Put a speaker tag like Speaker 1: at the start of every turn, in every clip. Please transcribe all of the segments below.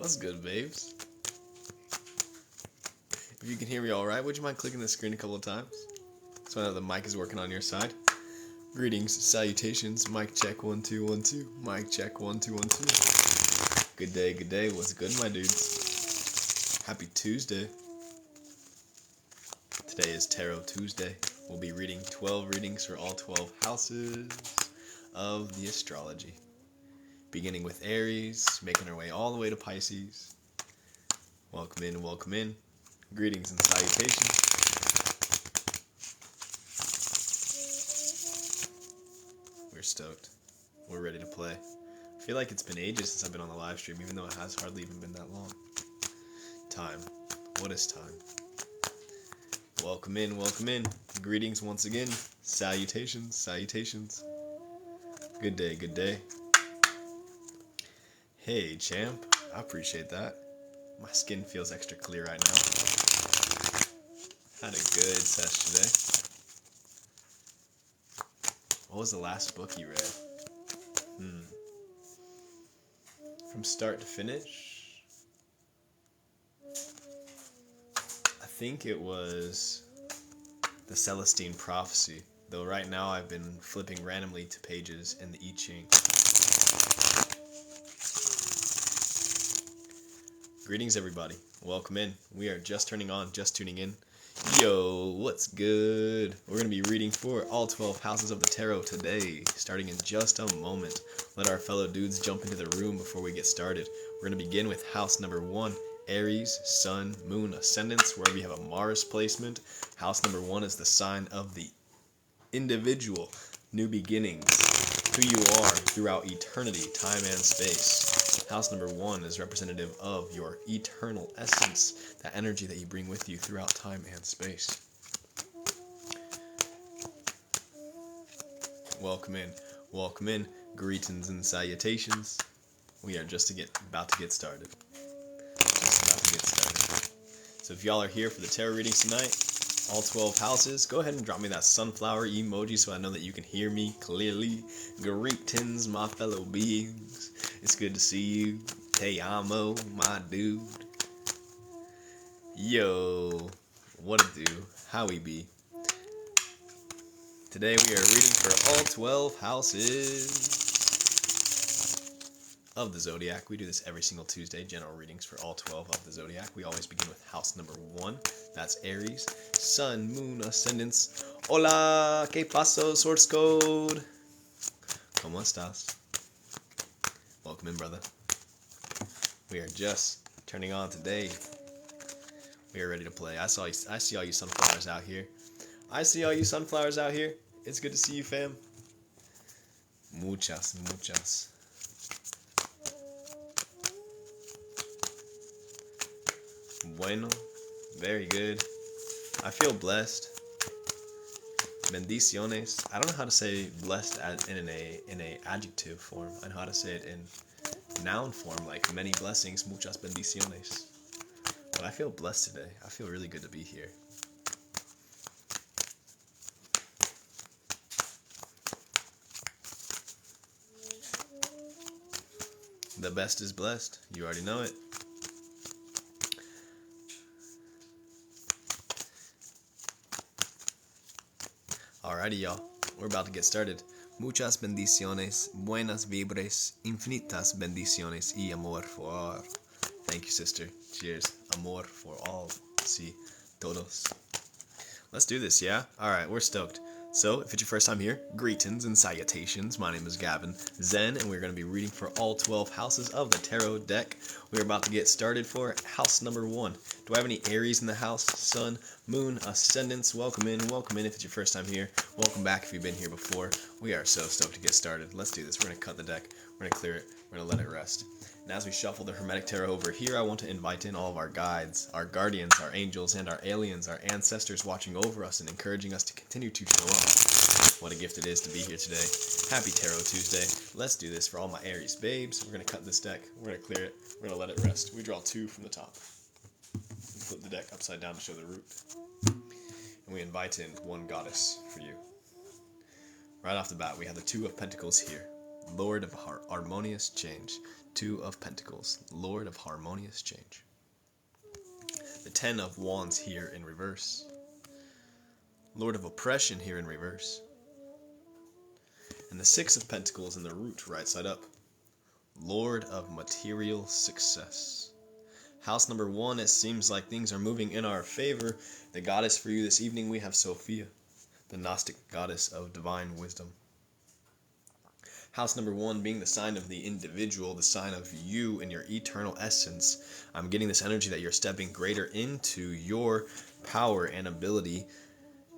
Speaker 1: What's good, babes? If you can hear me alright, would you mind clicking the screen a couple of times? So I know the mic is working on your side. Greetings, salutations, mic check 1 2 1 2. Mic check 1 2 1 2. Good day, what's good, my dudes? Happy Tuesday. Today is Tarot Tuesday. We'll be reading 12 readings for all 12 houses of the astrology. Beginning with Aries, making our way all the way to Pisces. Welcome in, welcome in. Greetings and salutations. We're stoked. We're ready to play. I feel like it's been ages since I've been on the live stream, even though it has hardly even been that long. Time. What is time? Welcome in, welcome in. Greetings once again. Salutations, salutations. Good day, good day. Hey, champ. I appreciate that. My skin feels extra clear right now. Had a good sesh today. What was the last book you read? From start to finish? I think it was the Celestine Prophecy. Though right now I've been flipping randomly to pages in the I Ching. Greetings, everybody. Welcome in. We are just turning on, just tuning in. Yo, what's good? We're going to be reading for all 12 houses of the tarot today, starting in just a moment. Let our fellow dudes jump into the room before we get started. We're going to begin with house number 1, Aries, Sun, Moon, Ascendants, where we have a Mars placement. House number 1 is the sign of the individual, new beginnings, who you are throughout eternity, time and space. House number 1 is representative of your eternal essence, that energy that you bring with you throughout time and space. Welcome in, welcome in. Greetings and salutations. We are just about to get started. So if y'all are here for the tarot readings tonight, all 12 houses, go ahead and drop me that sunflower emoji so I know that you can hear me clearly. Greetings, my fellow beings. It's good to see you. Te amo, my dude. Yo, what it do? How we be? Today we are reading for all 12 houses of the Zodiac. We do this every single Tuesday, general readings for all 12 of the Zodiac. We always begin with house number 1. That's Aries, Sun, Moon, Ascendants. Hola, ¿qué pasó, source code? ¿Cómo estás? Welcome in, brother. We are just turning on today. We are ready to play. I see all you sunflowers out here. I see all you sunflowers out here. It's good to see you, fam. Muchas, muchas. Bueno. Very good. I feel blessed. Bendiciones. I don't know how to say blessed in a adjective form. I know how to say it in noun form, like many blessings, muchas bendiciones. But I feel blessed today. I feel really good to be here. The best is blessed. You already know it. Alrighty, y'all. We're about to get started. Muchas bendiciones, buenas vibras, infinitas bendiciones y amor for. Thank you, sister. Cheers. Amor for all. Sí, todos. Let's do this, yeah? Alright, we're stoked. So, if it's your first time here, greetings and salutations. My name is Gavin Zen, and we're going to be reading for all 12 houses of the tarot deck. We're about to get started for house number 1. Do I have any Aries in the house? Sun, Moon, Ascendants. Welcome in if it's your first time here. Welcome back if you've been here before. We are so stoked to get started. Let's do this. We're going to cut the deck. We're going to clear it. We're going to let it rest. And as we shuffle the Hermetic Tarot over here, I want to invite in all of our guides, our guardians, our angels, and our aliens, our ancestors watching over us and encouraging us to continue to show up. What a gift it is to be here today. Happy Tarot Tuesday. Let's do this for all my Aries babes. We're going to cut this deck. We're going to clear it. We're going to let it rest. We draw 2 from the top. Flip the deck upside down to show the root. And we invite in one goddess for you. Right off the bat, we have the 2 of Pentacles here. Lord of harmonious change. 2 of Pentacles, Lord of harmonious change. The 10 of Wands here in reverse. Lord of oppression here in reverse. And the 6 of Pentacles in the root, right side up. Lord of material success. House number 1, it seems like things are moving in our favor. The goddess for you this evening, we have Sophia, the Gnostic goddess of divine wisdom. House number 1 being the sign of the individual, the sign of you and your eternal essence. I'm getting this energy that you're stepping greater into your power and ability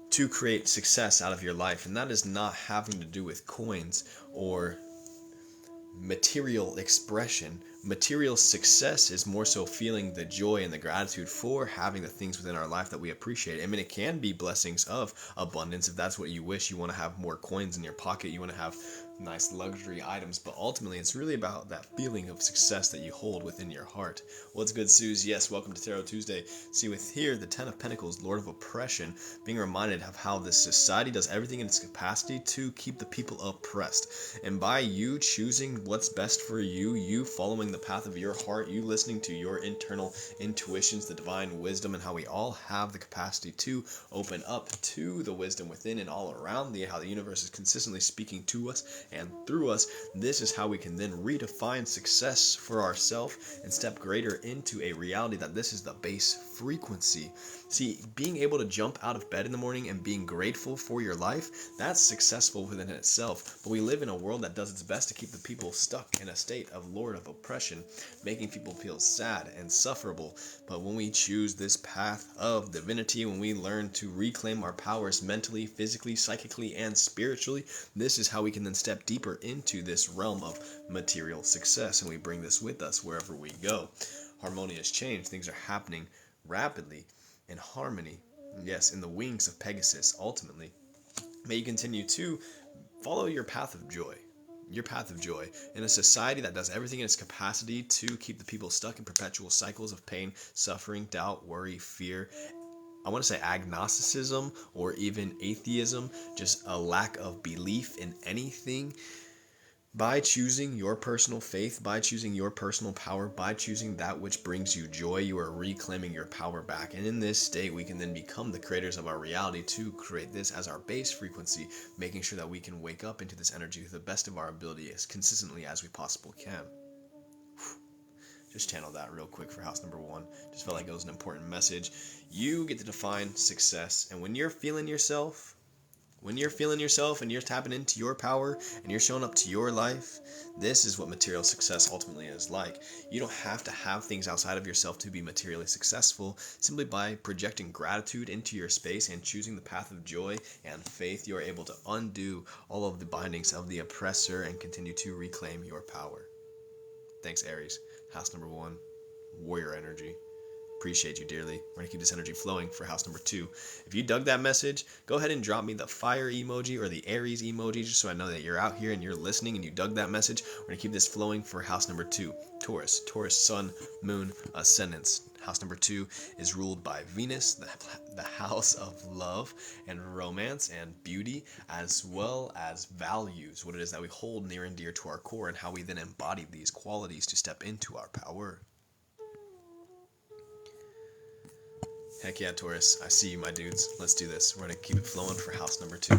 Speaker 1: to create success out of your life. And that is not having to do with coins or material expression. Material success is more so feeling the joy and the gratitude for having the things within our life that we appreciate. I mean, it can be blessings of abundance if that's what you wish. You want to have more coins in your pocket, you want to have nice luxury items, but ultimately it's really about that feeling of success that you hold within your heart. What's good, Suze? Yes, welcome to Tarot Tuesday. See, with here the 10 of Pentacles, Lord of oppression, being reminded of how this society does everything in its capacity to keep the people oppressed. And by you choosing what's best for you, you following the path of your heart, you listening to your internal intuitions, the divine wisdom, and how we all have the capacity to open up to the wisdom within and all around how the universe is consistently speaking to us and through us. This is how we can then redefine success for ourselves and step greater into a reality that this is the base frequency. See, being able to jump out of bed in the morning and being grateful for your life, that's successful within itself. But we live in a world that does its best to keep the people stuck in a state of Lord of oppression, making people feel sad and sufferable. But when we choose this path of divinity, when we learn to reclaim our powers mentally, physically, psychically, and spiritually, this is how we can then step deeper into this realm of material success, and we bring this with us wherever we go. Harmonious change, things are happening rapidly in harmony. Yes, in the wings of Pegasus, ultimately. May you continue to follow your path of joy. Your path of joy in a society that does everything in its capacity to keep the people stuck in perpetual cycles of pain, suffering, doubt, worry, fear. I want to say agnosticism or even atheism, just a lack of belief in anything. By choosing your personal faith, by choosing your personal power, by choosing that which brings you joy, you are reclaiming your power back. And in this state, we can then become the creators of our reality to create this as our base frequency, making sure that we can wake up into this energy to the best of our ability as consistently as we possibly can. Just channel that real quick for house number 1. Just felt like it was an important message. You get to define success. And when you're feeling yourself and you're tapping into your power and you're showing up to your life, this is what material success ultimately is like. You don't have to have things outside of yourself to be materially successful. Simply by projecting gratitude into your space and choosing the path of joy and faith, you are able to undo all of the bindings of the oppressor and continue to reclaim your power. Thanks, Aries. House number 1, warrior energy. Appreciate you dearly. We're going to keep this energy flowing for house number 2. If you dug that message, go ahead and drop me the fire emoji or the Aries emoji just so I know that you're out here and you're listening and you dug that message. We're going to keep this flowing for house number 2. Taurus, sun, moon, ascendants. House number 2 is ruled by Venus, the house of love and romance and beauty, as well as values, what it is that we hold near and dear to our core and how we then embody these qualities to step into our power. Heck yeah, Taurus. I see you, my dudes. Let's do this. We're going to keep it flowing for house number 2.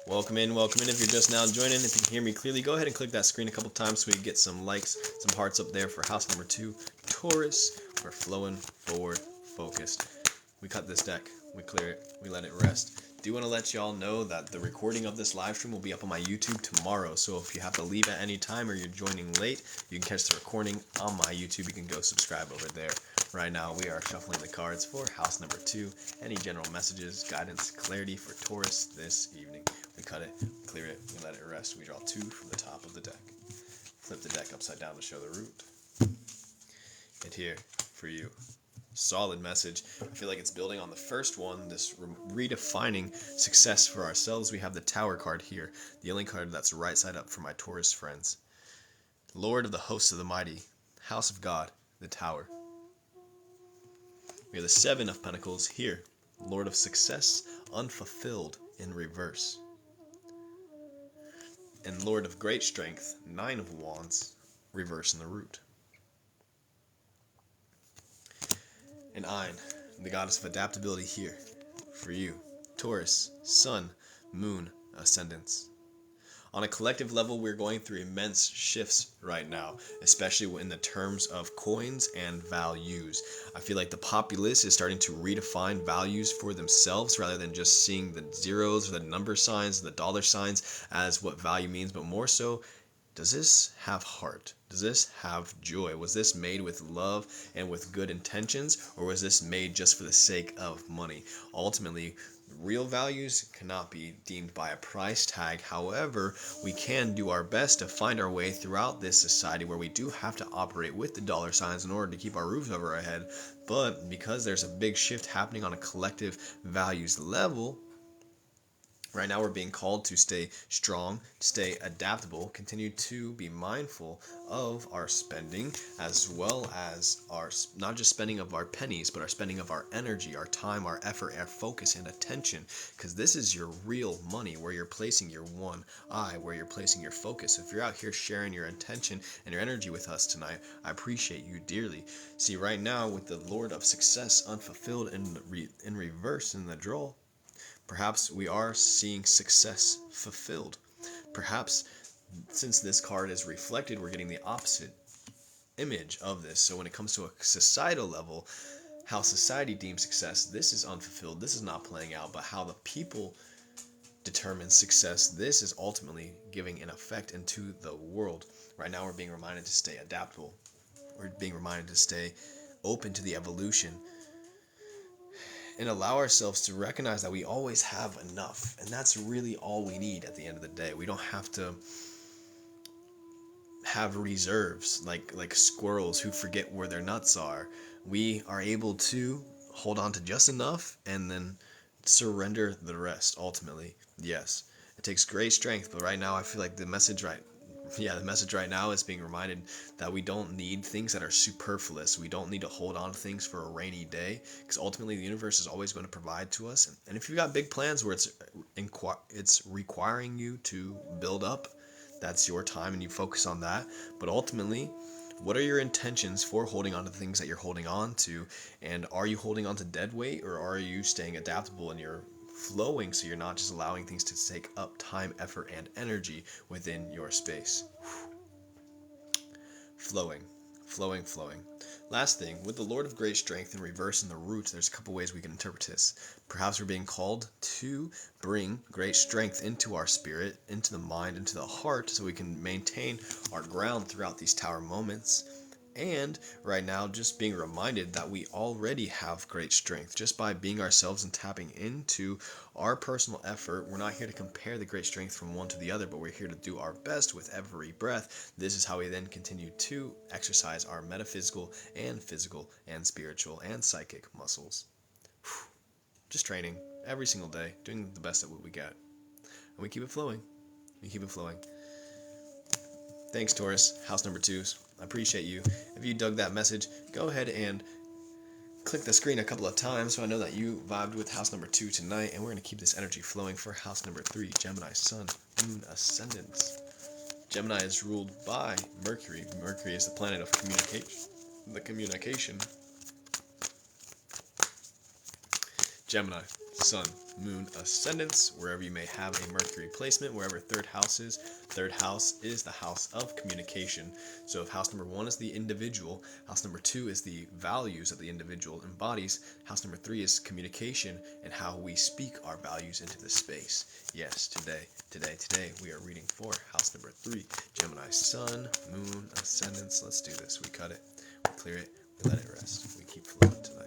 Speaker 1: Welcome in. If you're just now joining, if you can hear me clearly, go ahead and click that screen a couple times so we can get some likes, some hearts up there for house number 2. Taurus, we're flowing forward, focused. We cut this deck. We clear it. We let it rest. Do want to let y'all know that the recording of this live stream will be up on my YouTube tomorrow. So if you have to leave at any time or you're joining late, you can catch the recording on my YouTube. You can go subscribe over there. Right now, we are shuffling the cards for house number 2. Any general messages, guidance, clarity for Taurus this evening. We cut it, we clear it, we let it rest. We draw 2 from the top of the deck. Flip the deck upside down to show the root. Hit here for you. Solid message. I feel like it's building on the first one, this redefining success for ourselves. We have the Tower card here, the only card that's right side up for my Taurus friends. Lord of the hosts of the mighty, house of God, the Tower. We have the Seven of Pentacles here. Lord of Success, unfulfilled in reverse. And Lord of Great Strength, Nine of Wands, reverse in the root. And Ein, the goddess of adaptability here, for you. Taurus, Sun, Moon, Ascendants. On a collective level, we're going through immense shifts right now, especially in the terms of coins and values. I feel like the populace is starting to redefine values for themselves rather than just seeing the zeros or the number signs, the dollar signs as what value means, but more so, does this have heart? Does this have joy? Was this made with love and with good intentions, or was this made just for the sake of money? Ultimately, real values cannot be deemed by a price tag. However, we can do our best to find our way throughout this society where we do have to operate with the dollar signs in order to keep our roof over our head. But because there's a big shift happening on a collective values level, right now we're being called to stay strong, stay adaptable, continue to be mindful of our spending, as well as our, not just spending of our pennies, but our spending of our energy, our time, our effort, our focus and attention, because this is your real money, where you're placing your one eye, where you're placing your focus. If you're out here sharing your attention and your energy with us tonight, I appreciate you dearly. See, right now with the Lord of Success unfulfilled in reverse in the draw, perhaps we are seeing success fulfilled. Perhaps since this card is reflected, we're getting the opposite image of this. So when it comes to a societal level, how society deems success, this is unfulfilled, this is not playing out, but how the people determine success, this is ultimately giving an effect into the world. Right now we're being reminded to stay adaptable. We're being reminded to stay open to the evolution and allow ourselves to recognize that we always have enough. And that's really all we need at the end of the day. We don't have to have reserves like squirrels who forget where their nuts are. We are able to hold on to just enough and then surrender the rest ultimately. Yes, it takes great strength, but right now I feel like the message right now is being reminded that we don't need things that are superfluous. We don't need to hold on to things for a rainy day, because ultimately the universe is always going to provide to us. And if you've got big plans where it's requiring you to build up, that's your time and you focus on that. But ultimately, what are your intentions for holding on to the things that you're holding on to? And are you holding on to dead weight, or are you staying adaptable and you're flowing, so you're not just allowing things to take up time, effort, and energy within your space? Flowing, flowing, flowing. Last thing, with the Lord of Great Strength in reverse in the root, there's a couple ways we can interpret this. Perhaps we're being called to bring great strength into our spirit, into the mind, into the heart, so we can maintain our ground throughout these tower moments. And right now, just being reminded that we already have great strength just by being ourselves and tapping into our personal effort. We're not here to compare the great strength from one to the other, but we're here to do our best with every breath. This is how we then continue to exercise our metaphysical and physical and spiritual and psychic muscles. Just training every single day, doing the best at what we get. And we keep it flowing. We keep it flowing. Thanks, Taurus. House number 2s. I appreciate you. If you dug that message, go ahead and click the screen a couple of times so I know that you vibed with house number 2 tonight. And we're going to keep this energy flowing for house number 3, Gemini, Sun, Moon, Ascendants. Gemini is ruled by Mercury. Mercury is the planet of communication. Gemini, Sun, Moon, Ascendants, wherever you may have a Mercury placement, wherever third house is the house of communication. So if house number 1 is the individual, house number 2 is the values that the individual embodies, house number 3 is communication and how we speak our values into the space. Yes, today we are reading for house number 3, Gemini, Sun, Moon, Ascendants. Let's do this. We cut it, we clear it, we let it rest. We keep flowing tonight.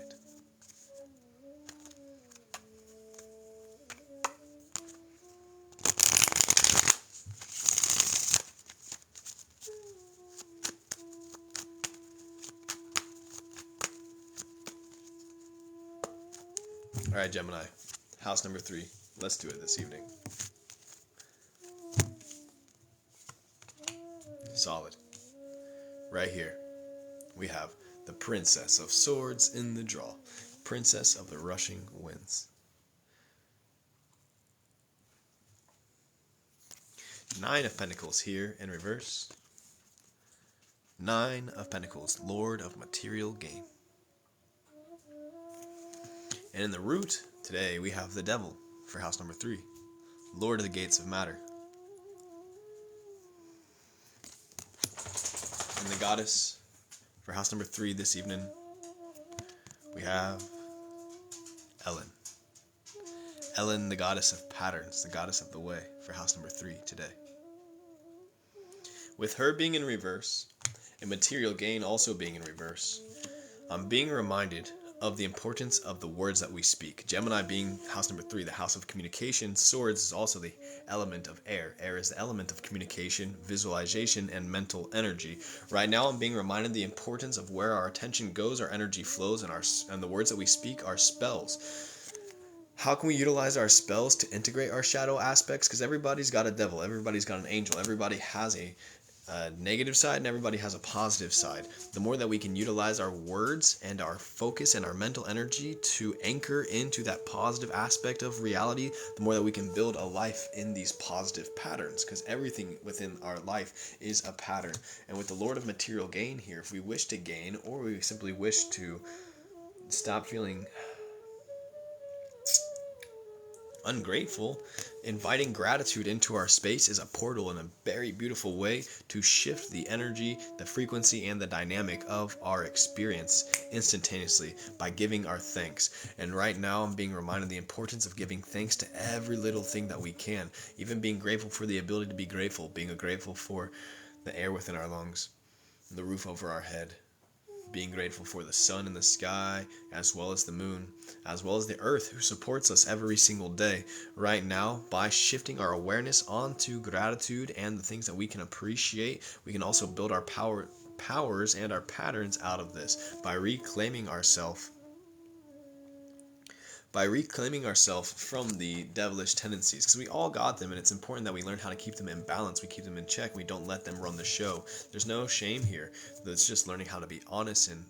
Speaker 1: Alright, Gemini, house number 3. Let's do it this evening. Solid. Right here, we have the Princess of Swords in the draw. Princess of the Rushing Winds. 9 of Pentacles here in reverse. 9 of Pentacles, Lord of Material Gain. And in the root, today we have the Devil for house number 3, Lord of the Gates of Matter. And the Goddess for house number 3 this evening, we have Ellen. Ellen, the Goddess of Patterns, the Goddess of the Way for house number 3 today. With her being in reverse, and material gain also being in reverse, I'm being reminded of the importance of the words that we speak. Gemini being house number 3, the house of communication. Swords is also the element of air. Air is the element of communication, visualization, and mental energy. Right now I'm being reminded the importance of where our attention goes, our energy flows, and the words that we speak are spells. How can we utilize our spells to integrate our shadow aspects? Because everybody's got a devil, everybody's got an angel, everybody has a negative side and everybody has a positive side. The more that we can utilize our words and our focus and our mental energy to anchor into that positive aspect of reality, the more that we can build a life in these positive patterns, because everything within our life is a pattern. And with the Lord of Material Gain here, if we wish to gain or we simply wish to stop feeling ungrateful, inviting gratitude into our space is a portal in a very beautiful way to shift the energy, the frequency, and the dynamic of our experience instantaneously by giving our thanks. And right now I'm being reminded the importance of giving thanks to every little thing that we can, even being grateful for the ability to be grateful, being grateful for the air within our lungs, the roof over our head, being grateful for the sun in the sky, as well as the moon, as well as the earth who supports us every single day. Right now, by shifting our awareness onto gratitude and the things that we can appreciate, we can also build our powers and our patterns out of this by reclaiming ourselves from the devilish tendencies, because we all got them, and it's important that we learn how to keep them in balance, we keep them in check, we don't let them run the show. There's no shame here. It's just learning how to be honest and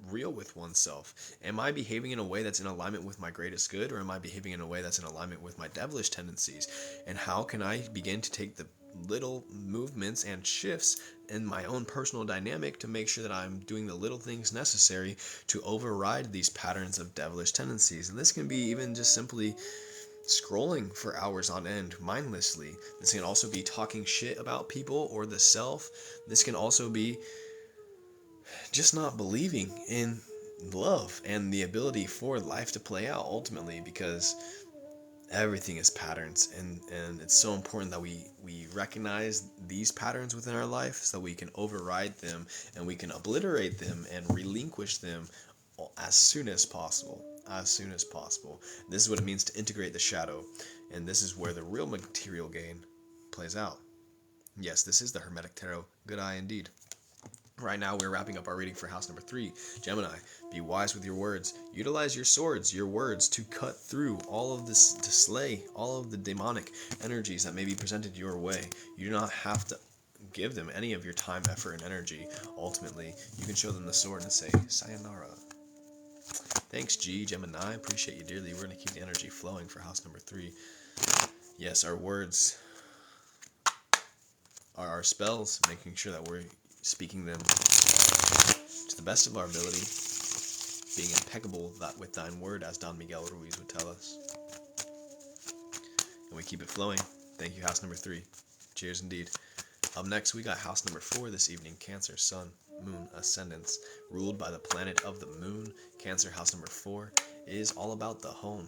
Speaker 1: real with oneself. Am I behaving in a way that's in alignment with my greatest good, or am I behaving in a way that's in alignment with my devilish tendencies? And how can I begin to take the little movements and shifts in my own personal dynamic to make sure that I'm doing the little things necessary to override these patterns of devilish tendencies? And this can be even just simply scrolling for hours on end mindlessly. This can also be talking shit about people or the self. This can also be just not believing in love and the ability for life to play out ultimately, because everything is patterns, and it's so important that we recognize these patterns within our life so that we can override them and we can obliterate them and relinquish them as soon as possible. This is what it means to integrate the shadow, and this is where the real material gain plays out. Yes, this is the Hermetic Tarot. Good eye indeed. Right now, we're wrapping up our reading for house number 3. Gemini, be wise with your words. Utilize your swords, your words, to cut through all of this, to slay all of the demonic energies that may be presented your way. You do not have to give them any of your time, effort, and energy. Ultimately, you can show them the sword and say, sayonara. Thanks, Gemini. Appreciate you dearly. We're going to keep the energy flowing for house number 3. Yes, our words are our spells, making sure that we're speaking them to the best of our ability, being impeccable with thine word, as Don Miguel Ruiz would tell us. And we keep it flowing. Thank you, house number 3. Cheers indeed. Up next, we got house number 4 this evening, Cancer, Sun, Moon, Ascendants, ruled by the planet of the Moon. Cancer, house number 4, is all about the home.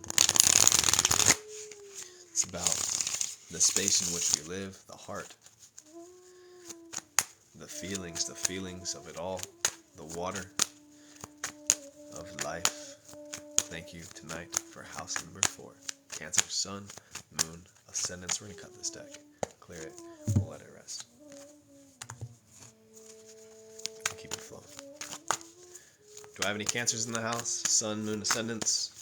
Speaker 1: It's about the space in which we live, the heart, the feelings of it all, the water of life. Thank you tonight for house number 4. Cancer, Sun, Moon, Ascendants. We're going to cut this deck, clear it, we'll let it rest. Keep it flowing. Do I have any Cancers in the house? Sun, Moon, Ascendants.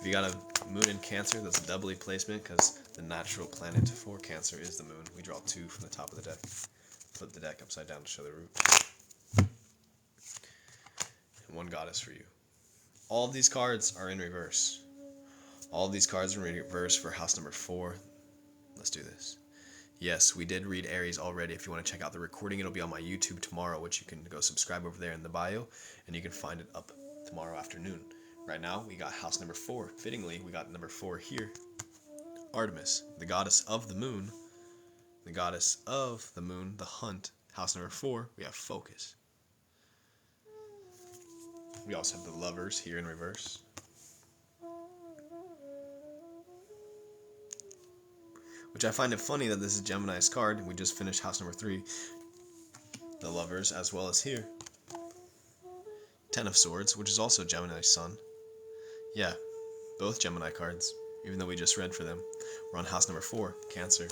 Speaker 1: If you got a Moon in Cancer, that's a doubly placement, because the natural planet for Cancer is the Moon. We draw 2 from the top of the deck. Flip the deck upside down to show the root. And 1 goddess for you. All of these cards are in reverse. All of these cards are in reverse for house number 4. Let's do this. Yes, we did read Aries already. If you want to check out the recording, it'll be on my YouTube tomorrow, which you can go subscribe over there in the bio, and you can find it up tomorrow afternoon. Right now, we got house number 4. Fittingly, we got number 4 here. Artemis, the goddess of the moon. The goddess of the moon, the hunt. House number 4, we have focus. We also have the lovers here in reverse. Which I find it funny that this is Gemini's card. We just finished house number 3. The lovers, as well as here. 10 of Swords, which is also Gemini's sun. Yeah, both Gemini cards, even though we just read for them. We're on house number 4, Cancer.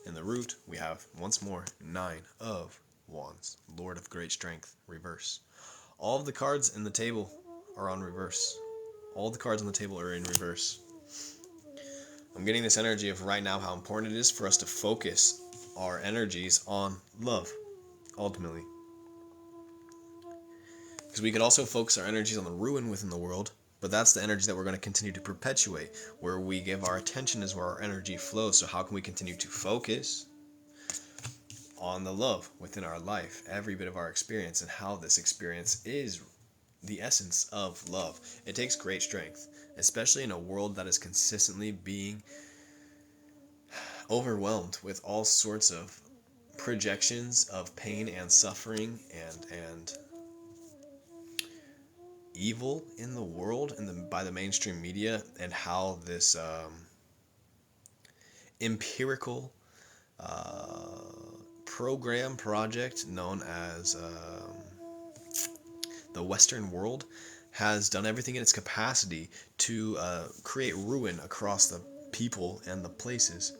Speaker 1: In the root, we have, once more, 9 of Wands. Lord of Great Strength, reverse. All of the cards in the table are on reverse. All the cards on the table are in reverse. I'm getting this energy of right now how important it is for us to focus our energies on love, ultimately. Because we could also focus our energies on the ruin within the world, but that's the energy that we're going to continue to perpetuate. Where we give our attention is where our energy flows. So how can we continue to focus on the love within our life, every bit of our experience, and how this experience is the essence of love? It takes great strength, especially in a world that is consistently being overwhelmed with all sorts of projections of pain and suffering and evil in the world by the mainstream media, and how this empirical project known as the Western world has done everything in its capacity to create ruin across the people and the places.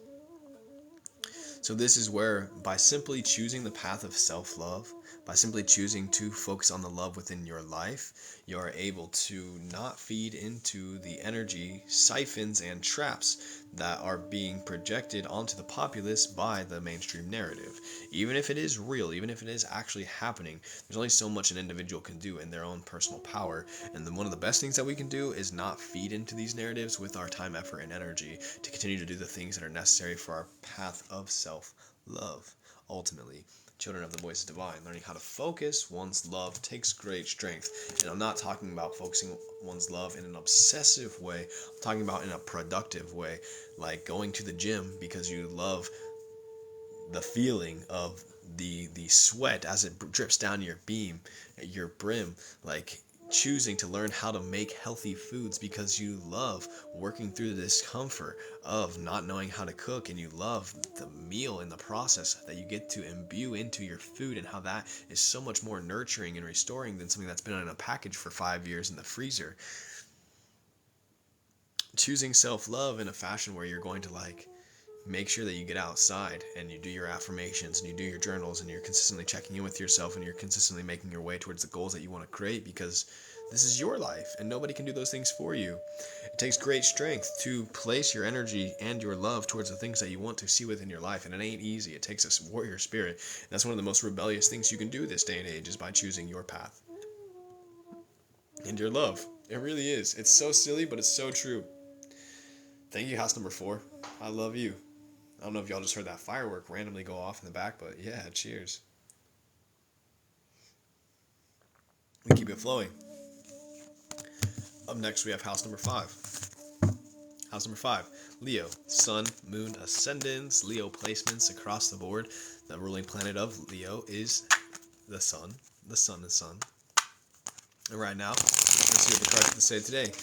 Speaker 1: So this is where, by simply choosing the path of self-love, by simply choosing to focus on the love within your life, you are able to not feed into the energy siphons and traps that are being projected onto the populace by the mainstream narrative. Even if it is real, even if it is actually happening, there's only so much an individual can do in their own personal power. And then one of the best things that we can do is not feed into these narratives with our time, effort, and energy to continue to do the things that are necessary for our path of self-love. Ultimately, children of the voice divine, learning how to focus one's love takes great strength. And I'm not talking about focusing one's love in an obsessive way. I'm talking about in a productive way, like going to the gym because you love the feeling of the sweat as it drips down your brim, like choosing to learn how to make healthy foods because you love working through the discomfort of not knowing how to cook, and you love the meal in the process that you get to imbue into your food, and how that is so much more nurturing and restoring than something that's been in a package for 5 years in the freezer. Choosing self-love in a fashion where you're going to make sure that you get outside and you do your affirmations and you do your journals and you're consistently checking in with yourself and you're consistently making your way towards the goals that you want to create, because this is your life and nobody can do those things for you. It takes great strength to place your energy and your love towards the things that you want to see within your life, and it ain't easy. It takes a warrior spirit. And that's one of the most rebellious things you can do this day and age, is by choosing your path and your love. It really is. It's so silly, but it's so true. Thank you, house number 4. I love you. I don't know if y'all just heard that firework randomly go off in the back, but yeah, cheers. We keep it flowing. Up next, we have house number 5. House number 5, Leo. Sun, moon, ascendants, Leo placements across the board. The ruling planet of Leo is the sun. The sun is sun. And right now, let's see what the cards have to say today.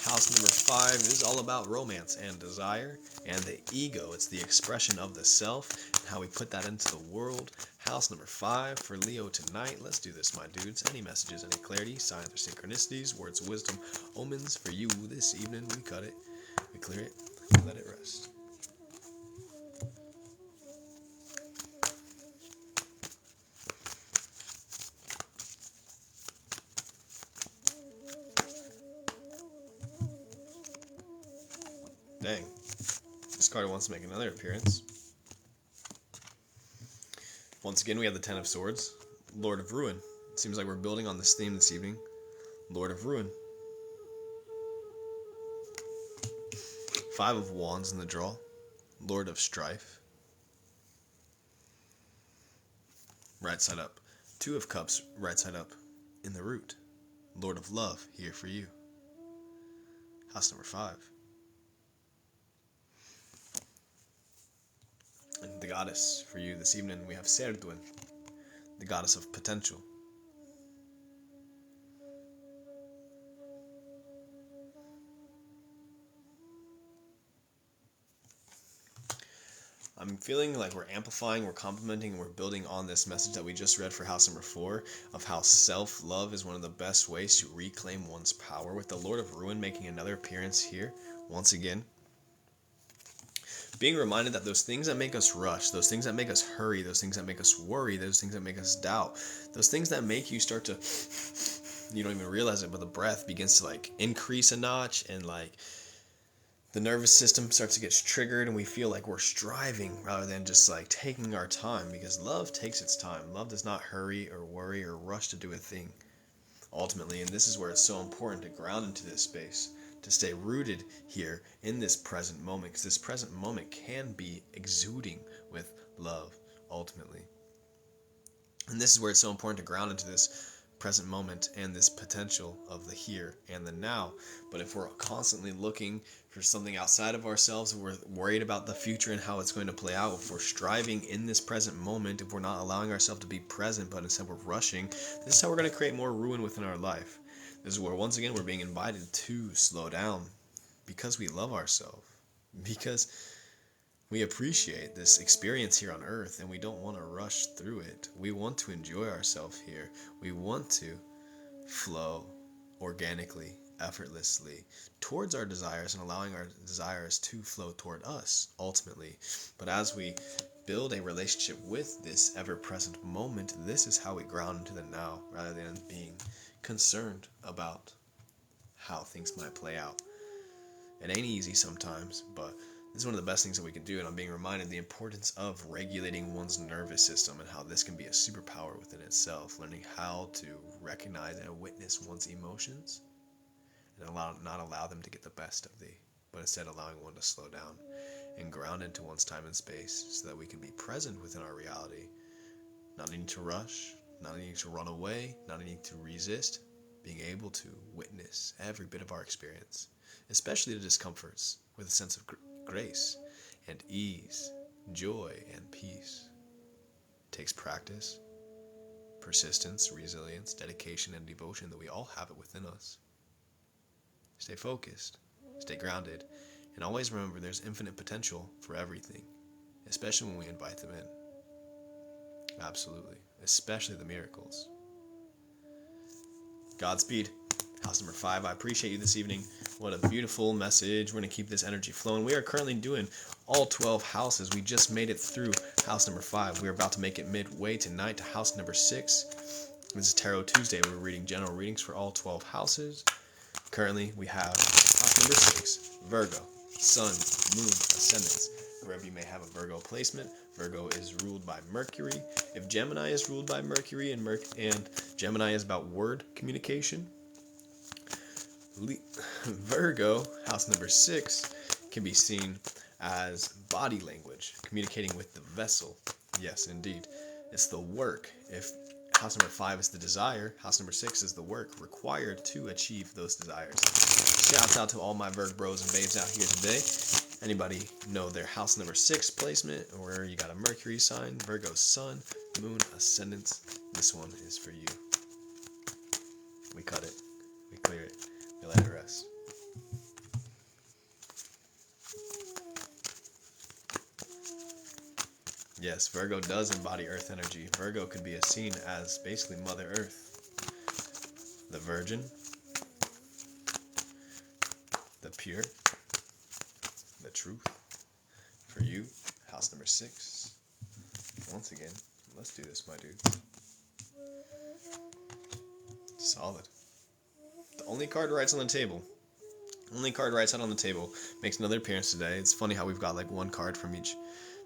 Speaker 1: House number 5 is all about romance and desire and the ego. It's the expression of the self and how we put that into the world. House number 5 for Leo tonight. Let's do this, my dudes. Any messages, any clarity, signs or synchronicities, words of wisdom, omens for you this evening. We cut it, we clear it, we let it rest. Dang, this card wants to make another appearance. Once again, we have the 10 of Swords, Lord of Ruin. It seems like we're building on this theme this evening. Lord of Ruin. Five of Wands in the draw. Lord of Strife. Right side up. Two of Cups, right side up in the root. Lord of Love, here for you. House number 5. And the goddess for you this evening, we have Serduen, the goddess of potential. I'm feeling like we're amplifying, we're complementing, we're building on this message that we just read for house number 4 of how self-love is one of the best ways to reclaim one's power, with the Lord of Ruin making another appearance here once again. Being reminded that those things that make us rush, those things that make us hurry, those things that make us worry, those things that make us doubt, those things that make you start to, you don't even realize it, but the breath begins to like increase a notch, and like the nervous system starts to get triggered, and we feel like we're striving rather than just like taking our time, because love takes its time. Love does not hurry or worry or rush to do a thing, ultimately. And this is where it's so important to ground into this space, to stay rooted here in this present moment, because this present moment can be exuding with love, ultimately. And this is where it's so important to ground into this present moment and this potential of the here and the now. But if we're constantly looking for something outside of ourselves, if we're worried about the future and how it's going to play out, if we're striving in this present moment, if we're not allowing ourselves to be present, but instead we're rushing, this is how we're going to create more ruin within our life. This is where, once again, we're being invited to slow down, because we love ourselves, because we appreciate this experience here on earth, and we don't want to rush through it. We want to enjoy ourselves here. We want to flow organically, effortlessly towards our desires, and allowing our desires to flow toward us, ultimately. But as we build a relationship with this ever-present moment, this is how we ground into the now, rather than being concerned about how things might play out. It ain't easy sometimes, but this is one of the best things that we can do, and I'm being reminded the importance of regulating one's nervous system, and how this can be a superpower within itself, learning how to recognize and witness one's emotions, and not allow them to get the best of thee, but instead allowing one to slow down and ground into one's time and space, so that we can be present within our reality, not needing to rush, not needing to run away, not needing to resist, being able to witness every bit of our experience, especially the discomforts, with a sense of grace and ease, joy and peace. It takes practice, persistence, resilience, dedication, and devotion, that we all have it within us. Stay focused, stay grounded, and always remember there's infinite potential for everything, especially when we invite them in. Absolutely, especially the miracles. Godspeed. House number 5, I appreciate you this evening. What a beautiful message. We're going to keep this energy flowing. We are currently doing all 12 houses. We just made it through house number 5. We're about to make it midway tonight to house number 6. This is Tarot Tuesday. We're reading general readings for all 12 houses. Currently, we have house number 6, Virgo, Sun, Moon, Ascendants. Wherever you may have a Virgo placement, Virgo is ruled by Mercury. If Gemini is ruled by Mercury, and Gemini is about word communication, Virgo, house number 6, can be seen as body language, communicating with the vessel. Yes, indeed. It's the work. If house number 5 is the desire, house number 6 is the work required to achieve those desires. Shouts out to all my Virg bros and babes out here today. Anybody know their house number 6 placement, or where you got a Mercury sign, Virgo, Sun, Moon, Ascendants? This one is for you. We cut it. We clear it. We let it rest. Yes, Virgo does embody Earth energy. Virgo could be seen as basically Mother Earth, the Virgin, the pure, the truth. For you, house number 6. Once again, let's do this, my dudes. Solid. The only card rights on the table. Only card rights out on the table makes another appearance today. It's funny how we've got like one card from each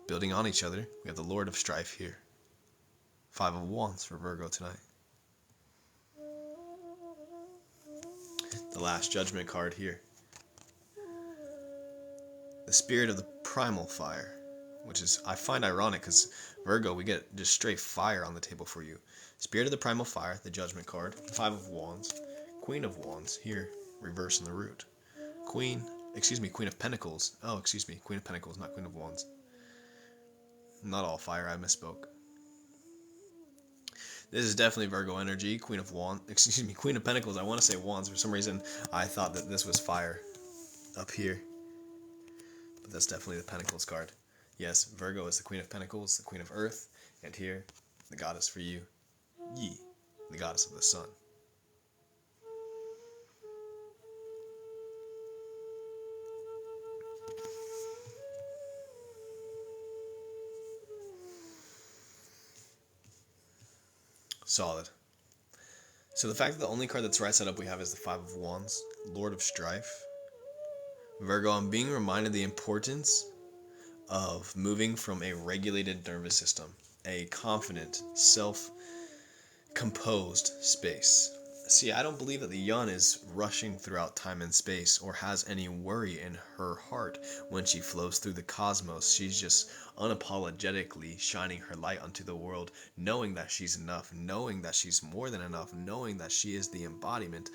Speaker 1: building on each other. We have the Lord of Strife here. 5 of Wands for Virgo tonight. The Last Judgment card here. the spirit of the primal fire, which is, I find ironic because Virgo, we get just straight fire on the table for you. Spirit of the primal fire, the judgment card, 5 of wands, Queen of wands, here, reverse in the root. Queen of pentacles. Oh, excuse me, Queen of pentacles, not Queen of wands. Not all fire, I misspoke. This is definitely Virgo energy. Queen of pentacles. I want to say wands. For some reason, I thought that this was fire up here. But that's definitely the pentacles card. Yes, Virgo is the Queen of Pentacles, the Queen of Earth. And here, the goddess for you, Yi, the goddess of the sun. Solid. So the fact that the only card that's right side up we have is the 5 of wands, Lord of strife. Virgo, I'm being reminded the importance of moving from a regulated nervous system, a confident, self-composed space. See, I don't believe that the Yun is rushing throughout time and space or has any worry in her heart when she flows through the cosmos. She's just unapologetically shining her light onto the world, knowing that she's enough, knowing that she's more than enough, knowing that she is the embodiment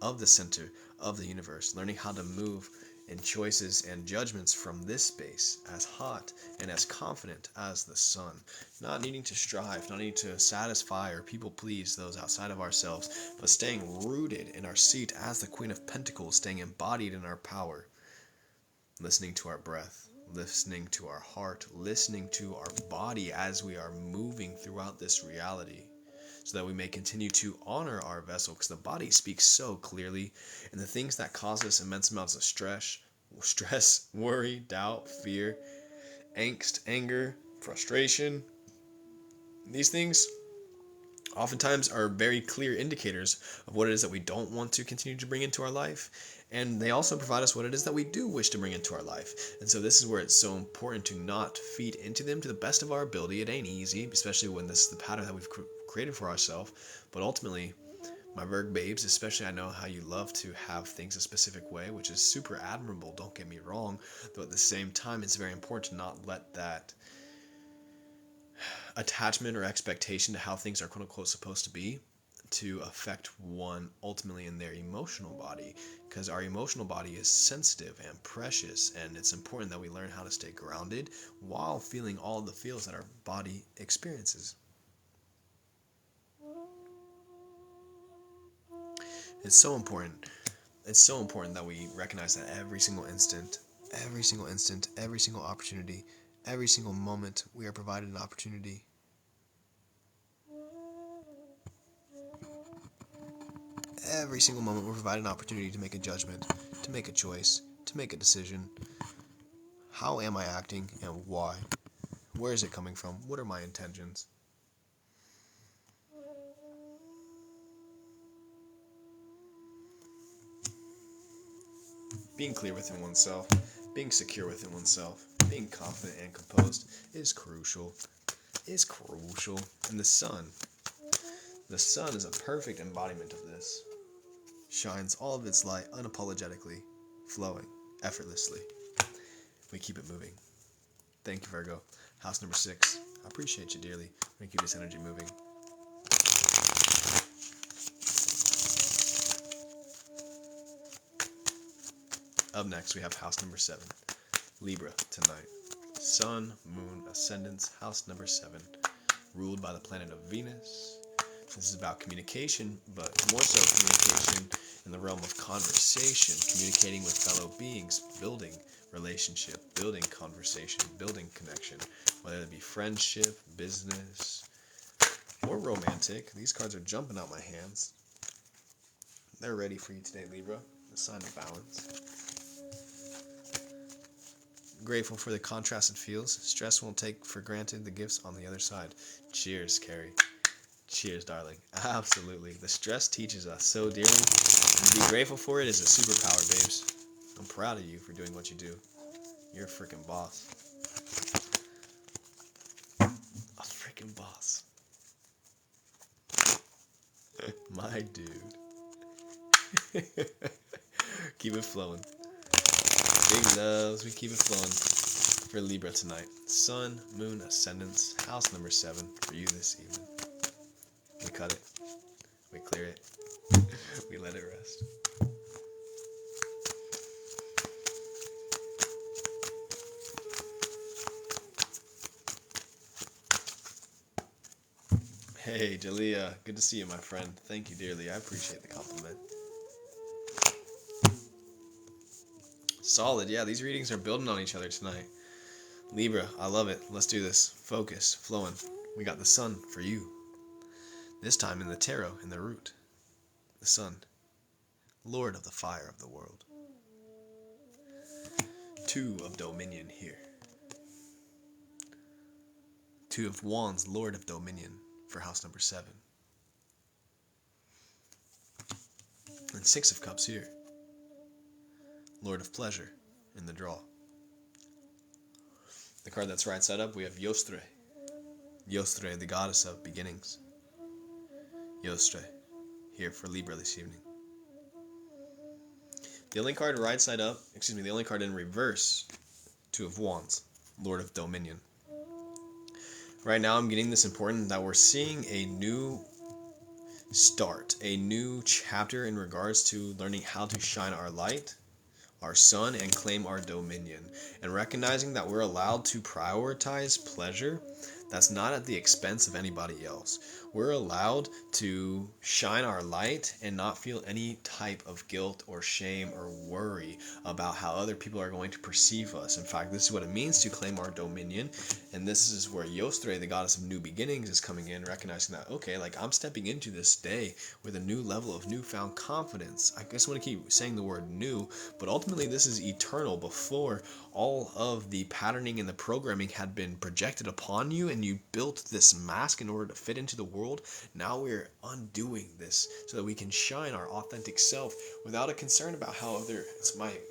Speaker 1: of the center of the universe, learning how to move in choices and judgments from this space as hot and as confident as the sun, not needing to strive, not needing to satisfy or people please those outside of ourselves, but staying rooted in our seat as the Queen of Pentacles, staying embodied in our power, listening to our breath, listening to our heart, listening to our body as we are moving throughout this reality, so that we may continue to honor our vessel, because the body speaks so clearly, and the things that cause us immense amounts of stress, worry, doubt, fear, angst, anger, frustration, these things oftentimes are very clear indicators of what it is that we don't want to continue to bring into our life, and they also provide us what it is that we do wish to bring into our life. And so this is where it's so important to not feed into them to the best of our ability. It ain't easy, especially when this is the pattern that we've created for ourselves, but ultimately, my Virg babes, especially, I know how you love to have things a specific way, which is super admirable, don't get me wrong, though at the same time it's very important to not let that attachment or expectation to how things are quote unquote supposed to be to affect one ultimately in their emotional body, because our emotional body is sensitive and precious, and it's important that we learn how to stay grounded while feeling all the feels that our body experiences. It's so important that we recognize that every single instant, every single opportunity, every single moment, we are provided an opportunity. Every single moment, we're provided an opportunity to make a judgment, to make a choice, to make a decision. How am I acting and why? Where is it coming from? What are my intentions? Being clear within oneself, being secure within oneself, being confident and composed is crucial. And the sun is a perfect embodiment of this. Shines all of its light unapologetically, flowing effortlessly. We keep it moving. Thank you, Virgo. House number 6. I appreciate you dearly. I'm going to keep this energy moving. Up next, we have house number 7. Libra tonight. Sun, Moon, Ascendants, house number 7. Ruled by the planet of Venus. This is about communication, but more so communication in the realm of conversation, communicating with fellow beings, building relationship, building conversation, building connection, whether it be friendship, business, or romantic. These cards are jumping out my hands. They're ready for you today, Libra. The sign of balance. Grateful for the contrasted feels. Stress won't take for granted the gifts on the other side. Cheers, Carrie. Cheers, darling. Absolutely. The stress teaches us so dearly. And to be grateful for it is a superpower, babes. I'm proud of you for doing what you do. You're a freaking boss. A freaking boss. My dude. Keep it flowing. Big loves, we keep it flowing for Libra tonight. Sun, Moon, Ascendants, house number 7 for you this evening. We cut it. We clear it. We let it rest. Hey, Jalea, good to see you, my friend. Thank you dearly. I appreciate the compliment. Solid. Yeah, these readings are building on each other tonight. Libra, I love it. Let's do this. Focus, flowing. We got the Sun for you. This time in the tarot, in the root. The Sun, Lord of the fire of the world. 2 of Dominion here. 2 of Wands, Lord of Dominion for house number 7. And 6 of Cups here. Lord of Pleasure in the draw. The card that's right side up, we have Yostre. Yostre, the goddess of beginnings. Yostre, here for Libra this evening. The only card right side up, the only card in reverse, 2 of Wands, Lord of Dominion. Right now I'm getting this important that we're seeing a new start, a new chapter in regards to learning how to shine our light, our sun, and claim our dominion. And recognizing that we're allowed to prioritize pleasure that's not at the expense of anybody else. We're allowed to shine our light and not feel any type of guilt or shame or worry about how other people are going to perceive us. In fact, this is what it means to claim our dominion. And this is where Yostre, the goddess of new beginnings, is coming in, recognizing that, okay, like I'm stepping into this day with a new level of newfound confidence. I guess I want to keep saying the word new, but ultimately this is eternal. Before, all of the patterning and the programming had been projected upon you and you built this mask in order to fit into the world. Now we're undoing this so that we can shine our authentic self without a concern about how others might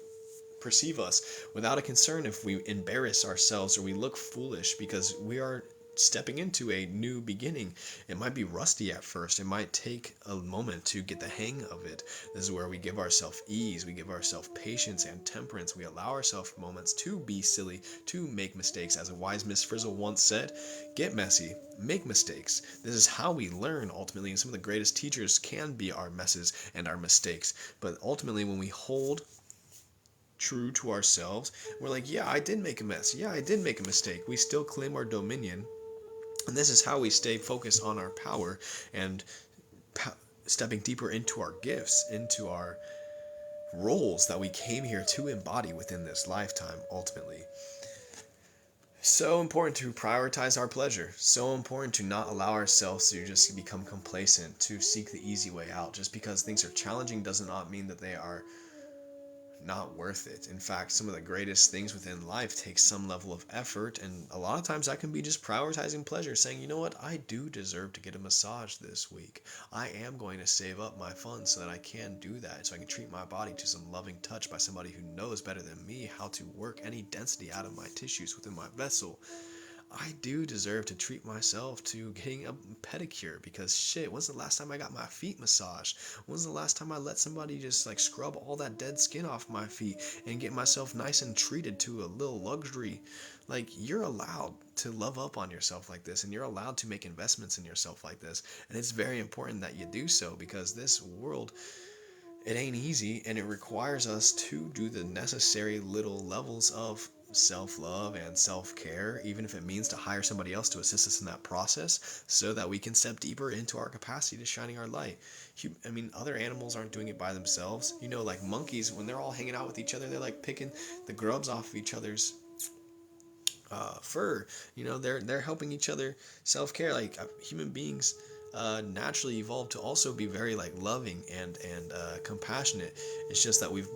Speaker 1: perceive us, without a concern if we embarrass ourselves or we look foolish, because we are stepping into a new beginning. It might be rusty at first. It might take a moment to get the hang of it. This is where we give ourselves ease, we give ourselves patience and temperance. We allow ourselves moments to be silly, to make mistakes. As a wise Miss Frizzle once said, get messy, make mistakes. This is how we learn ultimately, and some of the greatest teachers can be our messes and our mistakes. But ultimately, when we hold true to ourselves, we're like, yeah, I did make a mess. Yeah, I did make a mistake. We still claim our dominion. And this is how we stay focused on our power and stepping deeper into our gifts, into our roles that we came here to embody within this lifetime, ultimately. So important to prioritize our pleasure. So important to not allow ourselves to just become complacent, to seek the easy way out. Just because things are challenging does not mean that they are not worth it. In fact, some of the greatest things within life take some level of effort, and a lot of times that can be just prioritizing pleasure, saying, you know what, I do deserve to get a massage this week. I am going to save up my funds so that I can do that, so I can treat my body to some loving touch by somebody who knows better than me how to work any density out of my tissues within my vessel. I do deserve to treat myself to getting a pedicure, because shit, when's the last time I got my feet massaged? When's the last time I let somebody just like scrub all that dead skin off my feet and get myself nice and treated to a little luxury? Like, you're allowed to love up on yourself like this, and you're allowed to make investments in yourself like this. And it's very important that you do so, because this world, it ain't easy, and it requires us to do the necessary little levels of self-love and self-care, even if it means to hire somebody else to assist us in that process, so that we can step deeper into our capacity to shining our light. Other animals aren't doing it by themselves. Like monkeys, when they're all hanging out with each other, they're like picking the grubs off of each other's fur. They're helping each other self-care. Like human beings naturally evolved to also be very like loving and compassionate. It's just that we've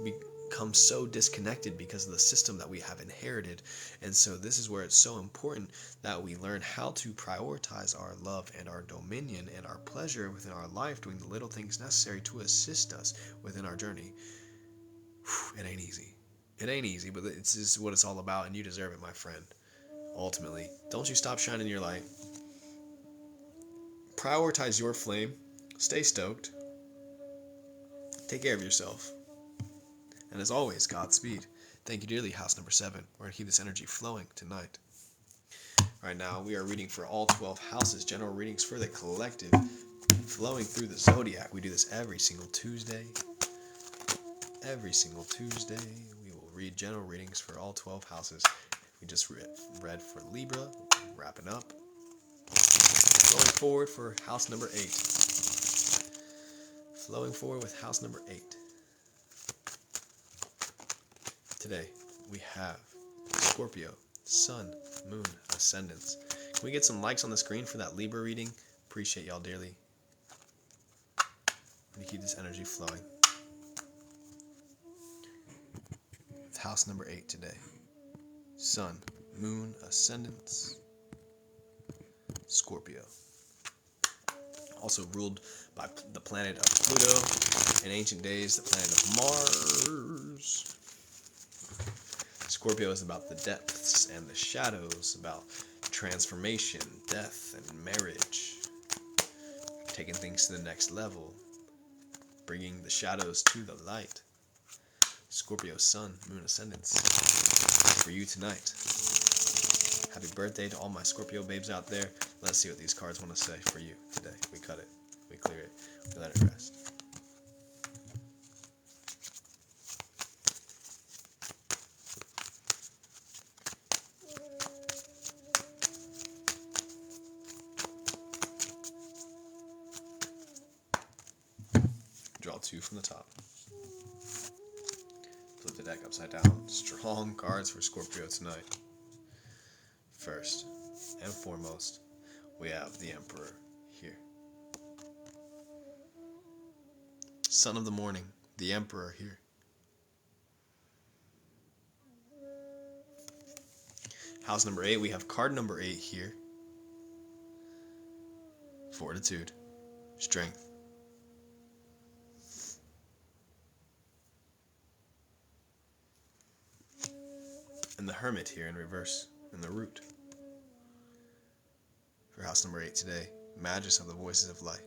Speaker 1: become so disconnected because of the system that we have inherited. And so this is where it's so important that we learn how to prioritize our love and our dominion and our pleasure within our life, doing the little things necessary to assist us within our journey. It ain't easy. It ain't easy, but it's just what it's all about, and you deserve it, my friend. Ultimately, don't you stop shining your light. Prioritize your flame. Stay stoked. Take care of yourself. And as always, Godspeed. Thank you dearly, house number 7. We're going to keep this energy flowing tonight. Right now, we are reading for all 12 houses, general readings for the collective, flowing through the Zodiac. We do this every single Tuesday. Every single Tuesday, we will read general readings for all 12 houses. We just read for Libra, wrapping up. Flowing forward for house number 8. Flowing forward with house number 8. Today, we have Scorpio, Sun, Moon, Ascendants. Can we get some likes on the screen for that Libra reading? Appreciate y'all dearly. Let me keep this energy flowing. With house number 8 today. Sun, Moon, Ascendants, Scorpio. Also ruled by the planet of Pluto. In ancient days, the planet of Mars. Scorpio is about the depths and the shadows, about transformation, death, and marriage. Taking things to the next level. Bringing the shadows to the light. Scorpio, Sun, Moon, Ascendants. For you tonight. Happy birthday to all my Scorpio babes out there. Let's see what these cards want to say for you today. We cut it. We clear it. We let it rest. Draw 2 from the top. Flip the deck upside down. Strong cards for Scorpio tonight. First and foremost, we have the Emperor here. Son of the morning, the Emperor here. House number 8, we have card number 8 here. Fortitude, strength. And the Hermit here in reverse, in the root. For house number 8 today, Magus of the Voices of Light.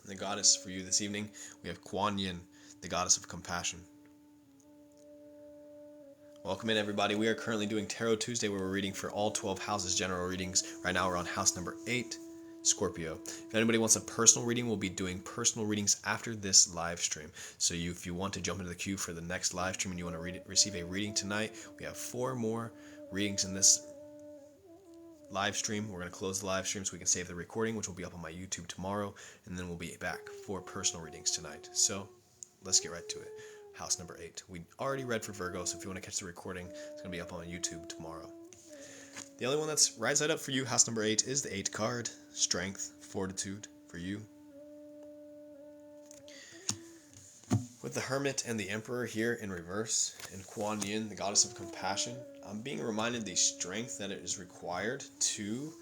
Speaker 1: And the goddess for you this evening, we have Kuan Yin, the goddess of compassion. Welcome in, everybody. We are currently doing Tarot Tuesday, where we're reading for all 12 houses, general readings. Right now we're on house number 8, Scorpio. If anybody wants a personal reading, we'll be doing personal readings after this live stream. So if you want to jump into the queue for the next live stream and you want to receive a reading tonight, we have 4 more readings in this live stream. We're going to close the live stream so we can save the recording, which will be up on my YouTube tomorrow, and then we'll be back for personal readings tonight. So let's get right to it. House number 8. We already read for Virgo, so if you want to catch the recording, it's going to be up on YouTube tomorrow. The only one that's right side up for you, house number 8, is the 8 card, Strength, Fortitude for you. With the Hermit and the Emperor here in reverse, and Kuan Yin, the goddess of compassion, I'm being reminded the strength that it is required to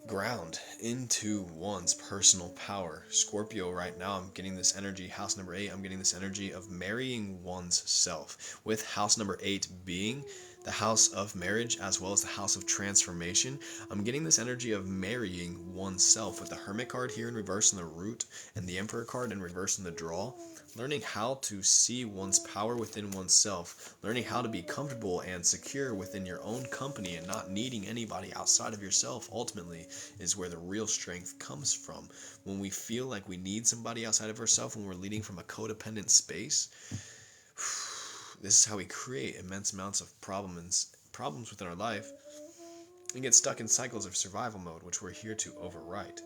Speaker 1: ground into one's personal power. Scorpio, right now, I'm getting this energy, house number 8, I'm getting this energy of marrying one's self. With house number 8 being the house of marriage as well as the house of transformation, I'm getting this energy of marrying oneself with the Hermit card here in reverse in the root and the Emperor card in reverse in the draw. Learning how to see one's power within oneself, learning how to be comfortable and secure within your own company and not needing anybody outside of yourself ultimately is where the real strength comes from. When we feel like we need somebody outside of ourselves, when we're leading from a codependent space, this is how we create immense amounts of problems within our life and get stuck in cycles of survival mode, which we're here to overwrite.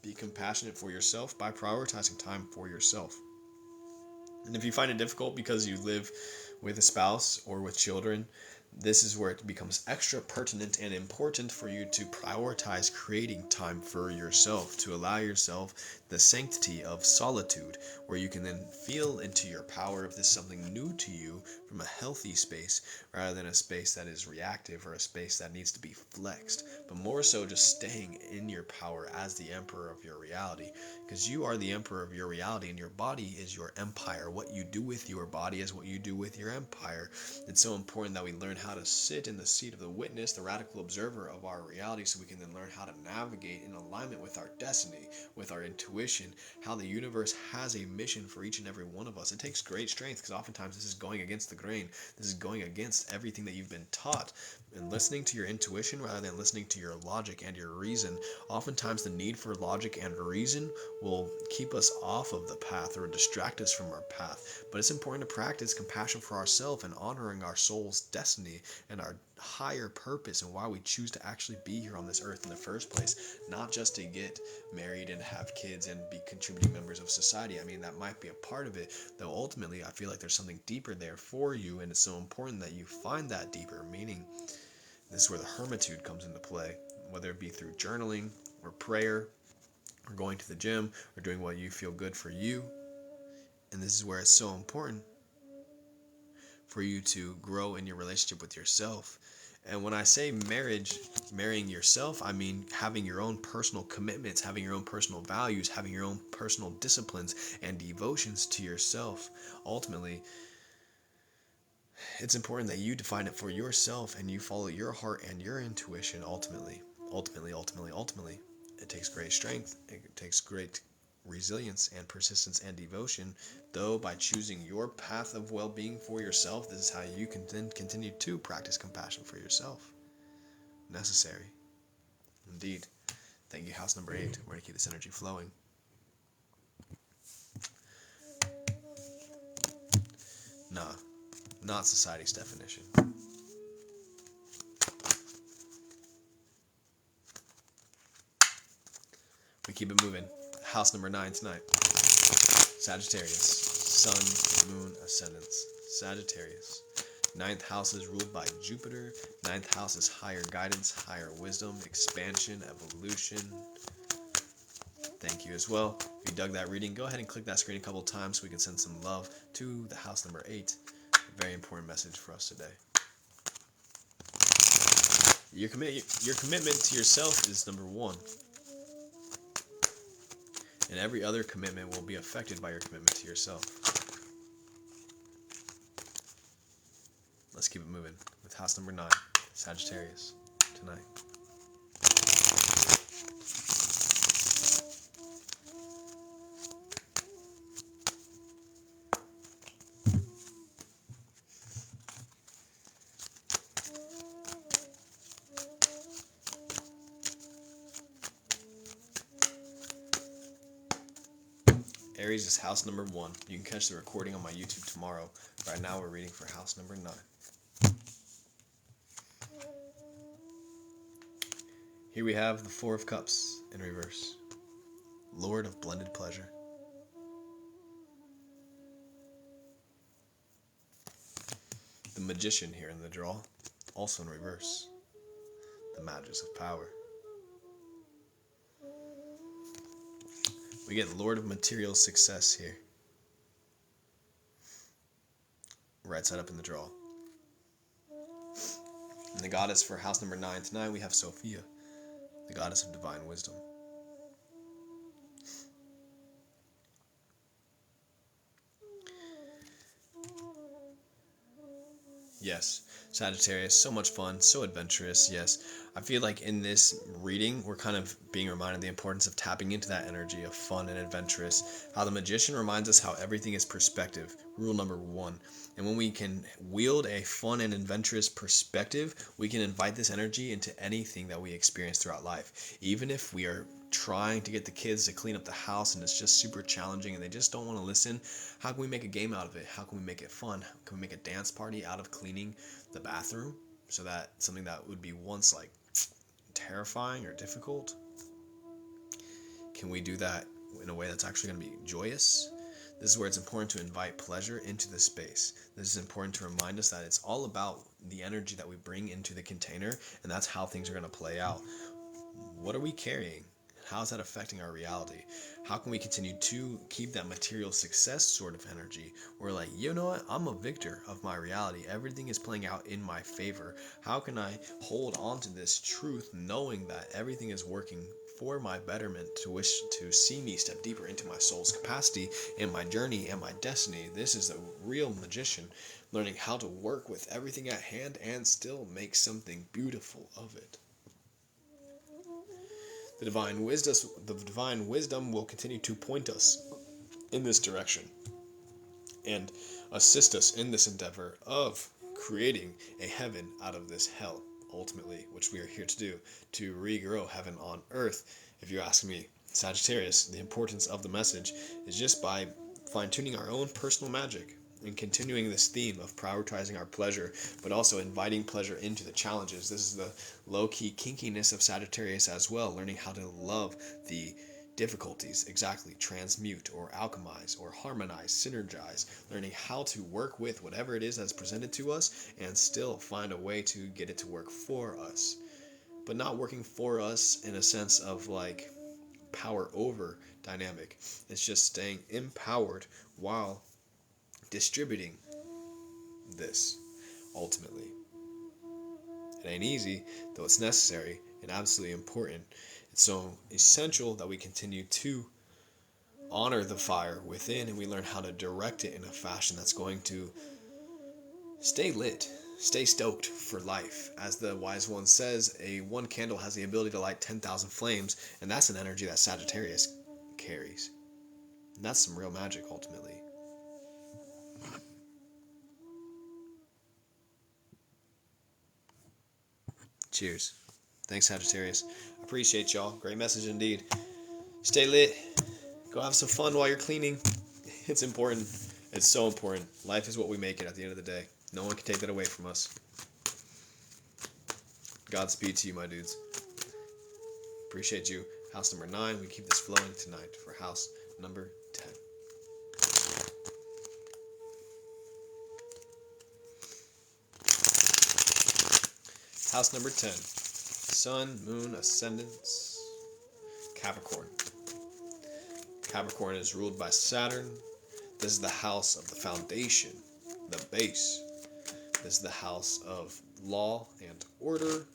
Speaker 1: Be compassionate for yourself by prioritizing time for yourself. And if you find it difficult because you live with a spouse or with children, this is where it becomes extra pertinent and important for you to prioritize creating time for yourself, to allow yourself the sanctity of solitude, where you can then feel into your power if this is something new to you from a healthy space, rather than a space that is reactive or a space that needs to be flexed, but more so just staying in your power as the emperor of your reality, because you are the emperor of your reality and your body is your empire. What you do with your body is what you do with your empire. It's so important that we learn how to sit in the seat of the witness, the radical observer of our reality, so we can then learn how to navigate in alignment with our destiny, with our intuition, how the universe has a mission for each and every one of us. It takes great strength, because oftentimes this is going against the grain. This is going against everything that you've been taught. And listening to your intuition rather than listening to your logic and your reason, oftentimes the need for logic and reason will keep us off of the path or distract us from our path. But it's important to practice compassion for ourselves and honoring our soul's destiny and our higher purpose and why we choose to actually be here on this earth in the first place, not just to get married and have kids and be contributing members of society. I mean, that might be a part of it, though ultimately I feel like there's something deeper there for you, and it's so important that you find that deeper meaning. This is where the hermitude comes into play, whether it be through journaling or prayer or going to the gym or doing what you feel good for you. And this is where it's so important for you to grow in your relationship with yourself. And when I say marriage, marrying yourself, I mean having your own personal commitments, having your own personal values, having your own personal disciplines and devotions to yourself. Ultimately, it's important that you define it for yourself and you follow your heart and your intuition. Ultimately, it takes great strength. It takes great resilience and persistence and devotion, though by choosing your path of well-being for yourself, this is how you can then continue to practice compassion for yourself. Necessary. Indeed. Thank you, house number 8. We're going to keep this energy flowing. Nah, not society's definition. We keep it moving. House number 9 tonight. Sagittarius. Sun, Moon, Ascendants. Sagittarius. 9th house is ruled by Jupiter. 9th house is higher guidance, higher wisdom, expansion, evolution. Thank you as well. If you dug that reading, go ahead and click that screen a couple times so we can send some love to the house number 8. A very important message for us today. Your commitment to yourself is number 1. And every other commitment will be affected by your commitment to yourself. Let's keep it moving with house number 9, Sagittarius, tonight. Aries is house number 1. You can catch the recording on my YouTube tomorrow. Right now we're reading for house number 9. Here we have the 4 of Cups in reverse. Lord of blended pleasure. The Magician here in the draw, also in reverse. The Magus of power. We get Lord of material success here. Right side up in the draw. And the goddess for house number 9 tonight, we have Sophia, the goddess of divine wisdom. Yes, Sagittarius, so much fun, so adventurous, yes. I feel like in this reading, we're kind of being reminded the importance of tapping into that energy of fun and adventurous. How the Magician reminds us how everything is perspective, rule number 1. And when we can wield a fun and adventurous perspective, we can invite this energy into anything that we experience throughout life. Even if we are trying to get the kids to clean up the house and it's just super challenging and they just don't want to listen, how can we make a game out of it? How can we make it fun? How can we make a dance party out of cleaning the bathroom, so that something that would be once like terrifying or difficult, can we do that in a way that's actually going to be joyous? This is where it's important to invite pleasure into the space. This is important to remind us that it's all about the energy that we bring into the container, and that's how things are going to play out. What are we carrying? How's that affecting our reality? How can we continue to keep that material success sort of energy? We're like, you know what? I'm a victor of my reality. Everything is playing out in my favor. How can I hold on to this truth knowing that everything is working for my betterment, to wish to see me step deeper into my soul's capacity and my journey and my destiny? This is a real magician, learning how to work with everything at hand and still make something beautiful of it. The divine wisdom will continue to point us in this direction and assist us in this endeavor of creating a heaven out of this hell, ultimately, which we are here to do, to regrow heaven on earth. If you're asking me, Sagittarius, the importance of the message is just by fine-tuning our own personal magic and continuing this theme of prioritizing our pleasure, but also inviting pleasure into the challenges. This is the low-key kinkiness of Sagittarius as well, learning how to love the difficulties, exactly, transmute or alchemize or harmonize, synergize, learning how to work with whatever it is that's presented to us and still find a way to get it to work for us. But not working for us in a sense of like power over dynamic. It's just staying empowered while distributing this, ultimately. It ain't easy, though it's necessary and absolutely important. It's so essential that we continue to honor the fire within and we learn how to direct it in a fashion that's going to stay lit, stay stoked for life. As the wise one says, one candle has the ability to light 10,000 flames, and that's an energy that Sagittarius carries. And that's some real magic, ultimately. Cheers. Thanks, Sagittarius. Appreciate y'all. Great message indeed. Stay lit. Go have some fun while you're cleaning. It's important. It's so important. Life is what we make it at the end of the day. No one can take that away from us. Godspeed to you, my dudes. Appreciate you. House number 9. We keep this flowing tonight for house number 10. House number 10. Sun, Moon, Ascendants, Capricorn. Capricorn is ruled by Saturn. This is the house of the foundation, the base. This is the house of law and order.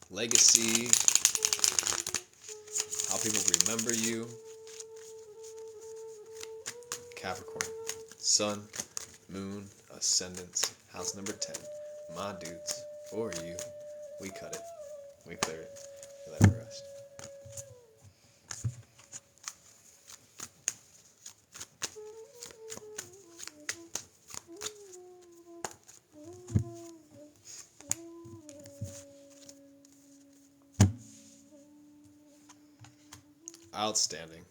Speaker 1: Legacy, how people remember you. Capricorn, Sun, Moon, Ascendants, house number 10. My dudes, for you, we cut it, we clear it, we let it rest. Outstanding.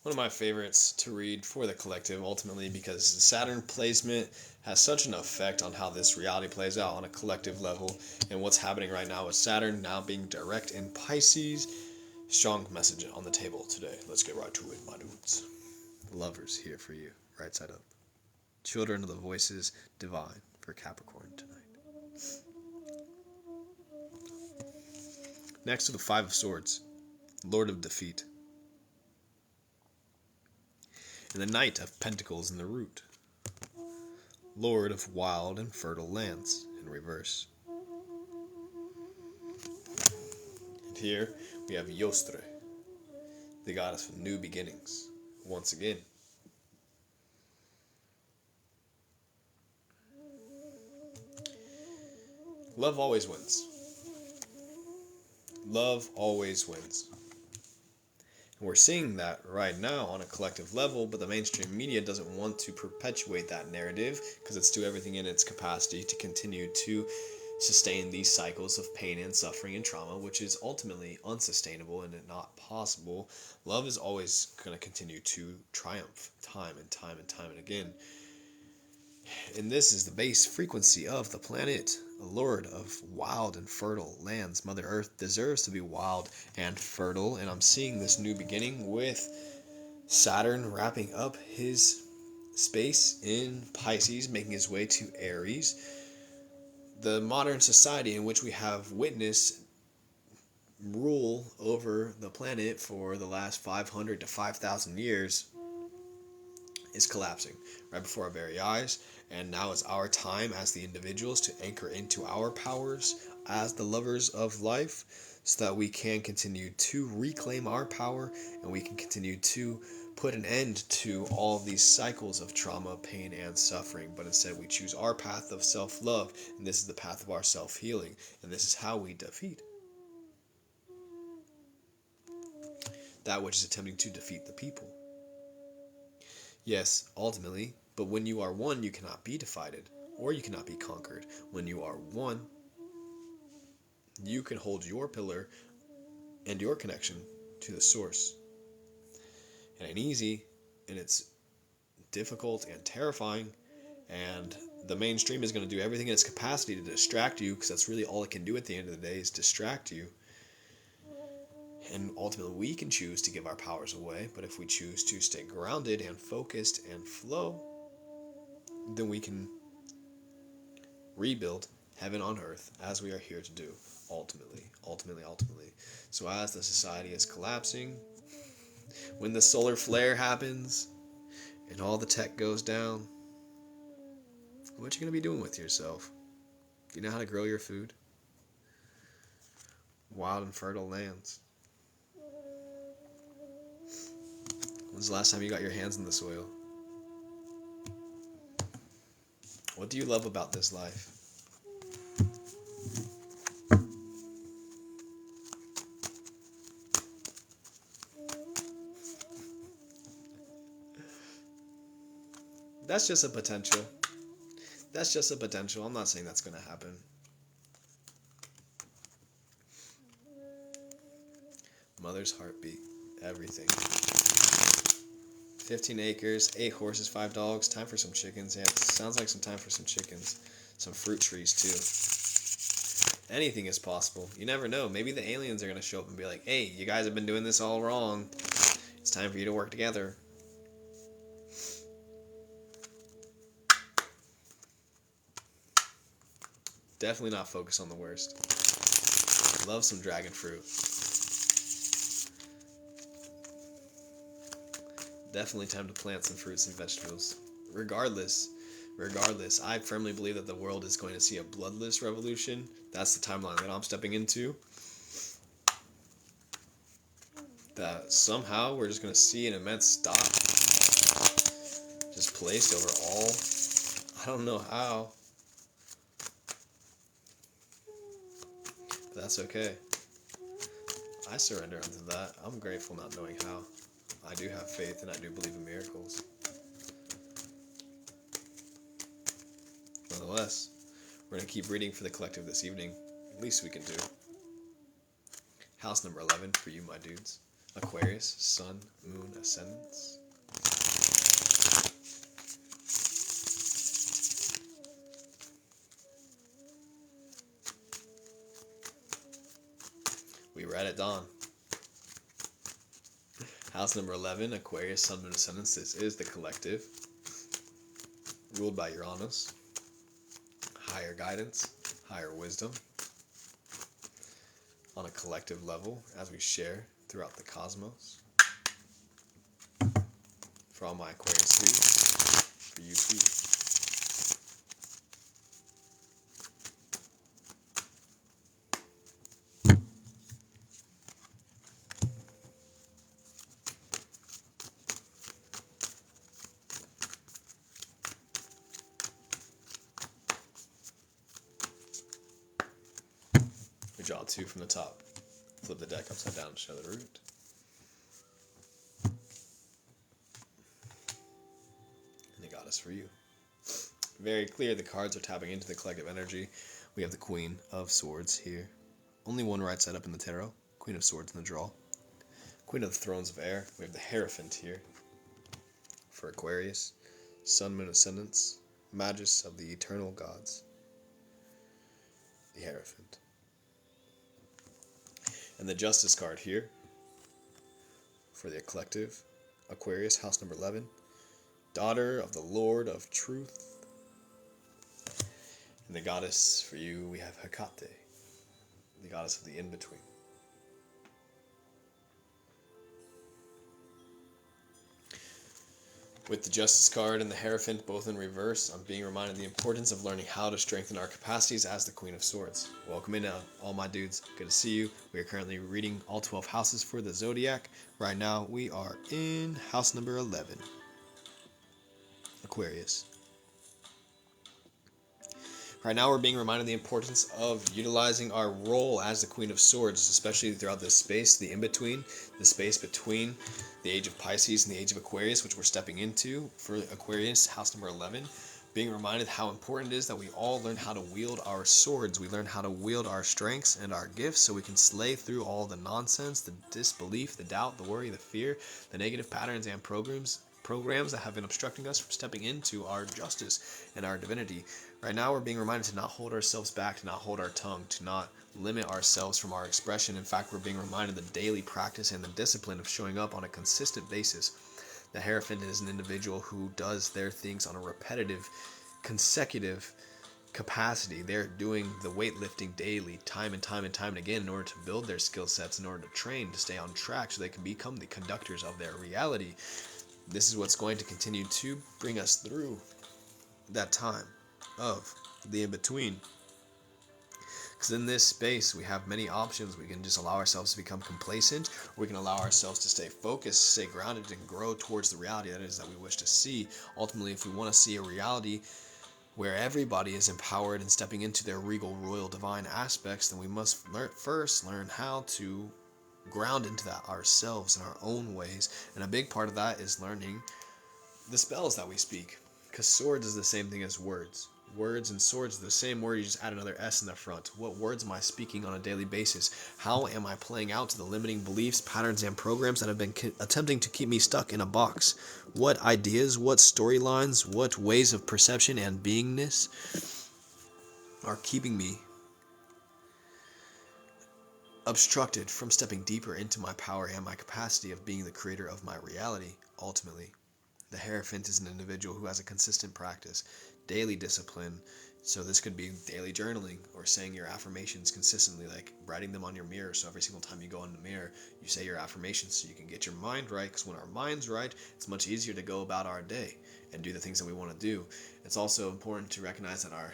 Speaker 1: One of my favorites to read for the collective, ultimately, because the Saturn placement has such an effect on how this reality plays out on a collective level, and what's happening right now with Saturn now being direct in Pisces. Strong message on the table today. Let's get right to it, my dudes. Lovers here for you, right side up. Children of the voices divine for Capricorn tonight. Next to the Five of Swords, Lord of Defeat. And the Knight of Pentacles in the root, Lord of wild and fertile lands in reverse. And here we have Yostre, the goddess of new beginnings, once again. Love always wins. Love always wins. And we're seeing that right now on a collective level, but the mainstream media doesn't want to perpetuate that narrative because it's do everything in its capacity to continue to sustain these cycles of pain and suffering and trauma, which is ultimately unsustainable and not possible. Love is always going to continue to triumph time and time and time and again. And this is the base frequency of the planet, a lord of wild and fertile lands. Mother Earth deserves to be wild and fertile, and I'm seeing this new beginning with Saturn wrapping up his space in Pisces, making his way to Aries. the modern society in which we have witnessed rule over the planet for the last 500 to 5,000 years is collapsing right before our very eyes. And now is our time as the individuals to anchor into our powers as the lovers of life, so that we can continue to reclaim our power, and we can continue to put an end to all of these cycles of trauma, pain, and suffering. But instead we choose our path of self-love, and this is the path of our self-healing, and this is how we defeat that which is attempting to defeat the people. Yes, ultimately, but when you are one, you cannot be divided, or you cannot be conquered. When you are one, you can hold your pillar and your connection to the source. It ain't easy, and it's difficult and terrifying, and the mainstream is going to do everything in its capacity to distract you, because that's really all it can do at the end of the day, is distract you. And ultimately we can choose to give our powers away, but if we choose to stay grounded and focused and flow, then we can rebuild heaven on earth, as we are here to do, ultimately. So as the society is collapsing, when the solar flare happens and all the tech goes down, what you going to be doing with yourself? Do you know how to grow your food? Wild and fertile lands. When's the last time you got your hands in the soil? What do you love about this life? That's just a potential. That's just a potential. I'm not saying that's going to happen. Mother's heartbeat. Everything. 15 acres, 8 horses, 5 dogs. Time for some chickens. Yeah, it sounds like some time for some chickens. Some fruit trees, too. Anything is possible. You never know. Maybe the aliens are going to show up and be like, hey, you guys have been doing this all wrong. It's time for you to work together. Definitely not focus on the worst. Love some dragon fruit. Definitely time to plant some fruits and vegetables. Regardless, I firmly believe that the world is going to see a bloodless revolution. That's the timeline that I'm stepping into. That somehow we're just going to see an immense stop just placed over all. I don't know how. But that's okay. I surrender unto that. I'm grateful not knowing how. I do have faith, and I do believe in miracles. Nonetheless, we're going to keep reading for the collective this evening. Least we can do. House number 11 for you, my dudes. Aquarius, Sun, Moon, Ascendants. We read at dawn. House number 11, Aquarius, Sun, Moon, Ascendants. This is the collective, ruled by Uranus. Higher guidance, higher wisdom, on a collective level as we share throughout the cosmos. For all my Aquarius dudes, for you too. We draw 2 from the top. Flip the deck upside down to show the root. And the goddess for you. Very clear, the cards are tapping into the collective energy. We have the Queen of Swords here. Only one right side up in the tarot. Queen of Swords in the draw. Queen of the Thrones of Air. We have the Hierophant here for Aquarius. Sun, Moon, Ascendants. Magus of the Eternal Gods. The Hierophant. And the Justice card here for the collective. Aquarius, house number 11. Daughter of the Lord of Truth. And the goddess for you, we have Hecate, the goddess of the in-between. With the Justice card and the Hierophant both in reverse, I'm being reminded of the importance of learning how to strengthen our capacities as the Queen of Swords. Welcome in, all my dudes. Good to see you. We are currently reading all 12 houses for the Zodiac. Right now, we are in house number 11, Aquarius. Right now, we're being reminded of the importance of utilizing our role as the Queen of Swords, especially throughout this space, the in-between, the space between the age of Pisces and the age of Aquarius, which we're stepping into for Aquarius, house number 11. Being reminded how important it is that we all learn how to wield our swords. We learn how to wield our strengths and our gifts so we can slay through all the nonsense, the disbelief, the doubt, the worry, the fear, the negative patterns and programs that have been obstructing us from stepping into our justice and our divinity. Right now, we're being reminded to not hold ourselves back, to not hold our tongue, to not limit ourselves from our expression. In fact, we're being reminded of the daily practice and the discipline of showing up on a consistent basis. The Hierophant is an individual who does their things on a repetitive, consecutive capacity. They're doing the weightlifting daily, time and time and time and again, in order to build their skill sets, in order to train, to stay on track, so they can become the conductors of their reality. This is what's going to continue to bring us through that time of the in-between. Because in this space, we have many options. We can just allow ourselves to become complacent, or we can allow ourselves to stay focused, stay grounded, and grow towards the reality that is that we wish to see. Ultimately, if we want to see a reality where everybody is empowered and stepping into their regal, royal, divine aspects, then we must first learn how to ground into that ourselves in our own ways. And a big part of that is learning the spells that we speak, because swords is the same thing as words. Words and swords are the same word, you just add another S in the front. What words am I speaking on a daily basis? How am I playing out to the limiting beliefs, patterns, and programs that have been attempting to keep me stuck in a box? What ideas, what storylines, what ways of perception and beingness are keeping me obstructed from stepping deeper into my power and my capacity of being the creator of my reality, ultimately? The Hierophant is an individual who has a consistent practice, daily discipline. So this could be daily journaling or saying your affirmations consistently, like writing them on your mirror. So every single time you go in the mirror, you say your affirmations so you can get your mind right. Because when our mind's right, it's much easier to go about our day and do the things that we want to do. It's also important to recognize that our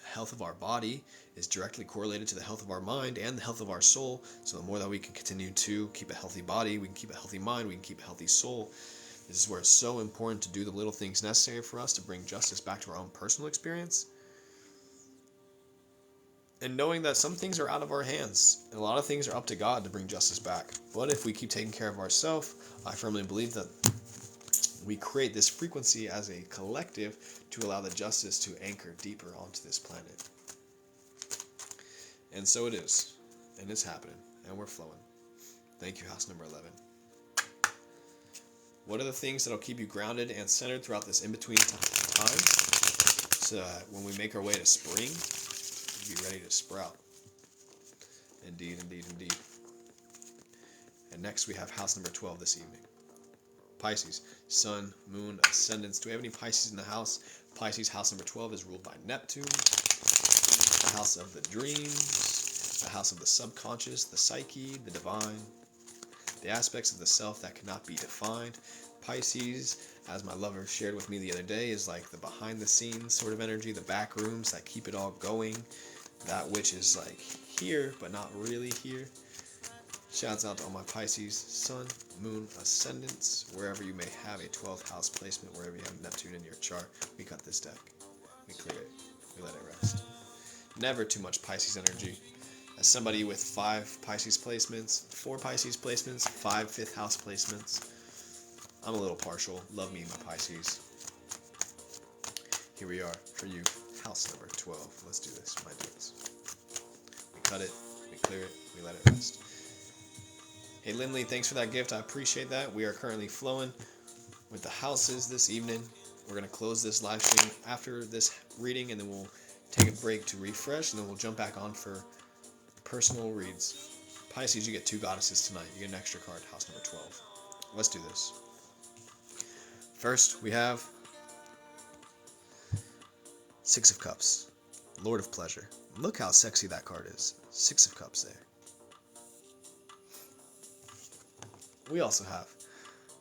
Speaker 1: health of our body is directly correlated to the health of our mind and the health of our soul. So the more that we can continue to keep a healthy body, we can keep a healthy mind, we can keep a healthy soul. This is where it's so important to do the little things necessary for us to bring justice back to our own personal experience. And knowing that some things are out of our hands, and a lot of things are up to God to bring justice back. But if we keep taking care of ourselves, I firmly believe that we create this frequency as a collective to allow the justice to anchor deeper onto this planet. And so it is. And it's happening. And we're flowing. Thank you, house number 11. What are the things that will keep you grounded and centered throughout this in-between time? So that when we make our way to spring, we'll be ready to sprout. Indeed, indeed, indeed. And next we have house number 12 this evening. Pisces, Sun, Moon, Ascendants. Do we have any Pisces in the house? Pisces, house number 12, is ruled by Neptune, the house of the dreams, the house of the subconscious, the psyche, the divine, the aspects of the self that cannot be defined. Pisces, as my lover shared with me the other day, is like the behind-the-scenes sort of energy, the back rooms that keep it all going, that which is like here, but not really here. Shouts out to all my Pisces, Sun, Moon, Ascendants, wherever you may have a 12th house placement, wherever you have Neptune in your chart. We cut this deck. We clear it. We let it rest. Never too much Pisces energy. As somebody with 5 Pisces placements, 4 Pisces placements, 5 5th house placements, I'm a little partial. Love me and my Pisces. Here we are for you, house number 12. Let's do this, my dudes. We cut it, we clear it, we let it rest. Hey Lindley, thanks for that gift. I appreciate that. We are currently flowing with the houses this evening. We're going to close this live stream after this reading, and then we'll take a break to refresh, and then we'll jump back on for personal reads. Pisces, you get 2 goddesses tonight. You get an extra card, house number 12. Let's do this. First, we have Six of Cups, Lord of Pleasure. Look how sexy that card is. Six of Cups there. We also have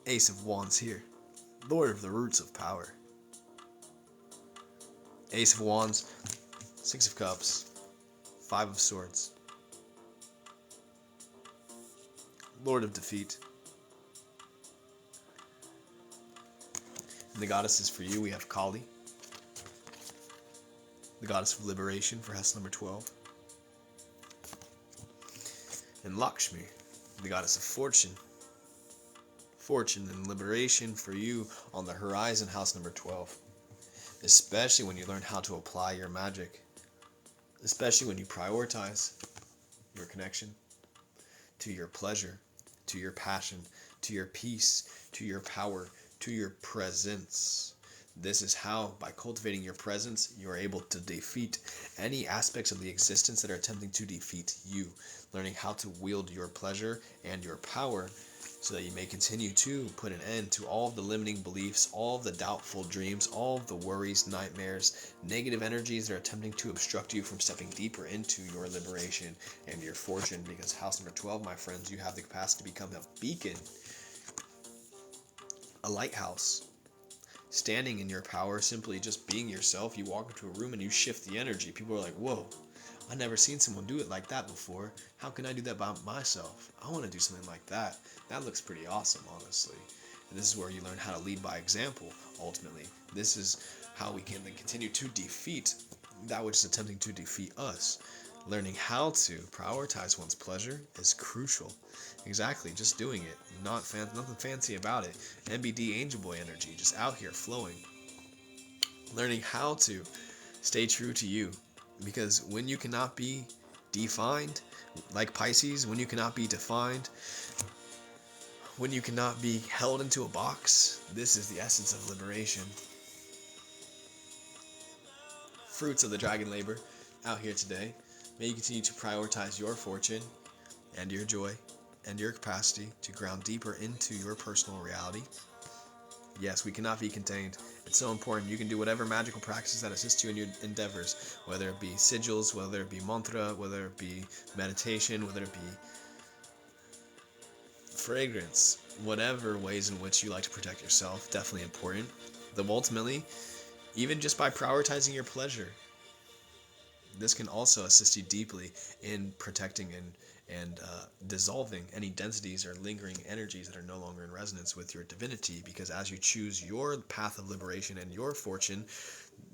Speaker 1: Ace of Wands here, Lord of the Roots of Power. Ace of Wands, Six of Cups, Five of Swords, Lord of Defeat. And the goddesses for you, we have Kali, the goddess of liberation for house number 12. And Lakshmi, the goddess of fortune. Fortune and liberation for you on the horizon, house number 12. Especially when you learn how to apply your magic. Especially when you prioritize your connection to your pleasure, to your passion, to your peace, to your power, to your presence. This is how, by cultivating your presence, you are able to defeat any aspects of the existence that are attempting to defeat you. Learning how to wield your pleasure and your power so that you may continue to put an end to all of the limiting beliefs, all of the doubtful dreams, all of the worries, nightmares, negative energies that are attempting to obstruct you from stepping deeper into your liberation and your fortune. Because house number 12, my friends, you have the capacity to become a beacon, a lighthouse. Standing in your power, simply just being yourself. You walk into a room and you shift the energy. People are like, whoa, I've never seen someone do it like that before. How can I do that by myself? I want to do something like that. That looks pretty awesome, honestly. And this is where you learn how to lead by example, ultimately. This is how we can then continue to defeat that which is attempting to defeat us. Learning how to prioritize one's pleasure is crucial. Exactly, just doing it. Nothing fancy about it. NBD Angel Boy energy, just out here flowing. Learning how to stay true to you. Because when you cannot be defined, like Pisces, when you cannot be defined, when you cannot be held into a box, this is the essence of liberation. Fruits of the dragon labor out here today. May you continue to prioritize your fortune and your joy and your capacity to ground deeper into your personal reality. Yes, we cannot be contained. It's so important. You can do whatever magical practices that assist you in your endeavors, whether it be sigils, whether it be mantra, whether it be meditation, whether it be fragrance, whatever ways in which you like to protect yourself, definitely important. Though ultimately, even just by prioritizing your pleasure, this can also assist you deeply in protecting and dissolving any densities or lingering energies that are no longer in resonance with your divinity. Because as you choose your path of liberation and your fortune,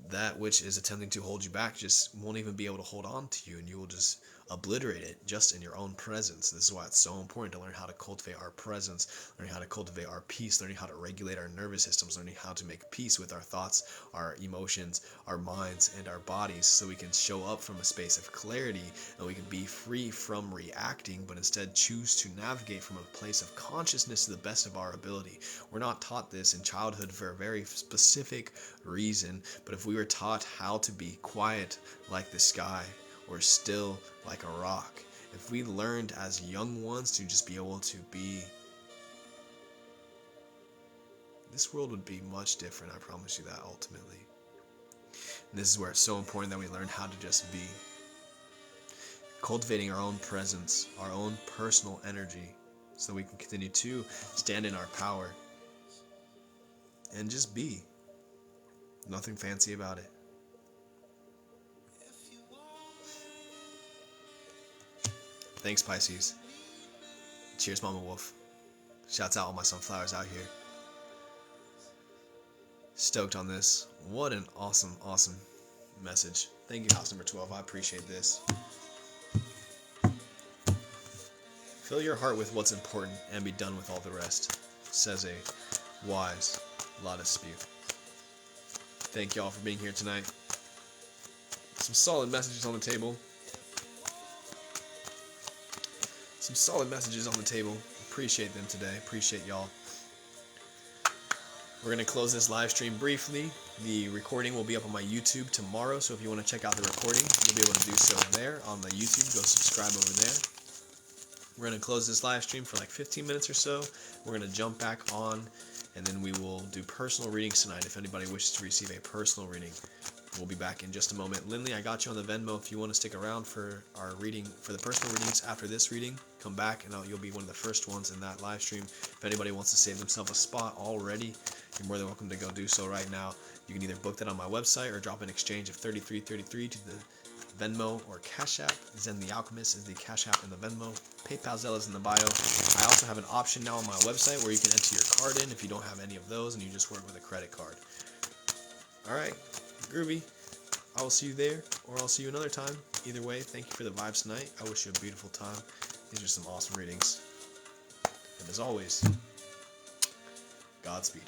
Speaker 1: that which is attempting to hold you back just won't even be able to hold on to you, and you will just obliterate it just in your own presence. This is why it's so important to learn how to cultivate our presence, learning how to cultivate our peace, learning how to regulate our nervous systems, learning how to make peace with our thoughts, our emotions, our minds, and our bodies, so we can show up from a space of clarity and we can be free from reacting, but instead choose to navigate from a place of consciousness to the best of our ability. We're not taught this in childhood for a very specific reason, but if we were taught how to be quiet like the sky or still like a rock, if we learned as young ones to just be able to be, this world would be much different, I promise you that, ultimately. And this is where it's so important that we learn how to just be. Cultivating our own presence, our own personal energy, so we can continue to stand in our power and just be. Nothing fancy about it. Thanks, Pisces. Cheers, Mama Wolf. Shouts out all my sunflowers out here. Stoked on this. What an awesome, awesome message. Thank you, house number 12. I appreciate this. Fill your heart with what's important and be done with all the rest, says a wise Lotus Spew. Thank y'all for being here tonight. Some solid messages on the table. Some solid messages on the table. Appreciate them today. Appreciate y'all. We're going to close this live stream briefly. The recording will be up on my YouTube tomorrow, so if you want to check out the recording, you'll be able to do so there on the YouTube. Go subscribe over there. We're going to close this live stream for like 15 minutes or so. We're going to jump back on and then we will do personal readings tonight if anybody wishes to receive a personal reading. We'll be back in just a moment. Lindley, I got you on the Venmo if you want to stick around for our reading, for the personal readings after this reading. Come back and you'll be one of the first ones in that live stream. If anybody wants to save themselves a spot already, you're more than welcome to go do so right now. You can either book that on my website or drop an exchange of $33.33 to the Venmo or Cash App. Zen the Alchemist is the Cash App and the Venmo. PayPal, Zelle is in the bio. I also have an option now on my website where you can enter your card in if you don't have any of those and you just work with a credit card. Alright, groovy. I will see you there, or I'll see you another time. Either way, thank you for the vibes tonight. I wish you a beautiful time. These are some awesome readings. And as always, Godspeed.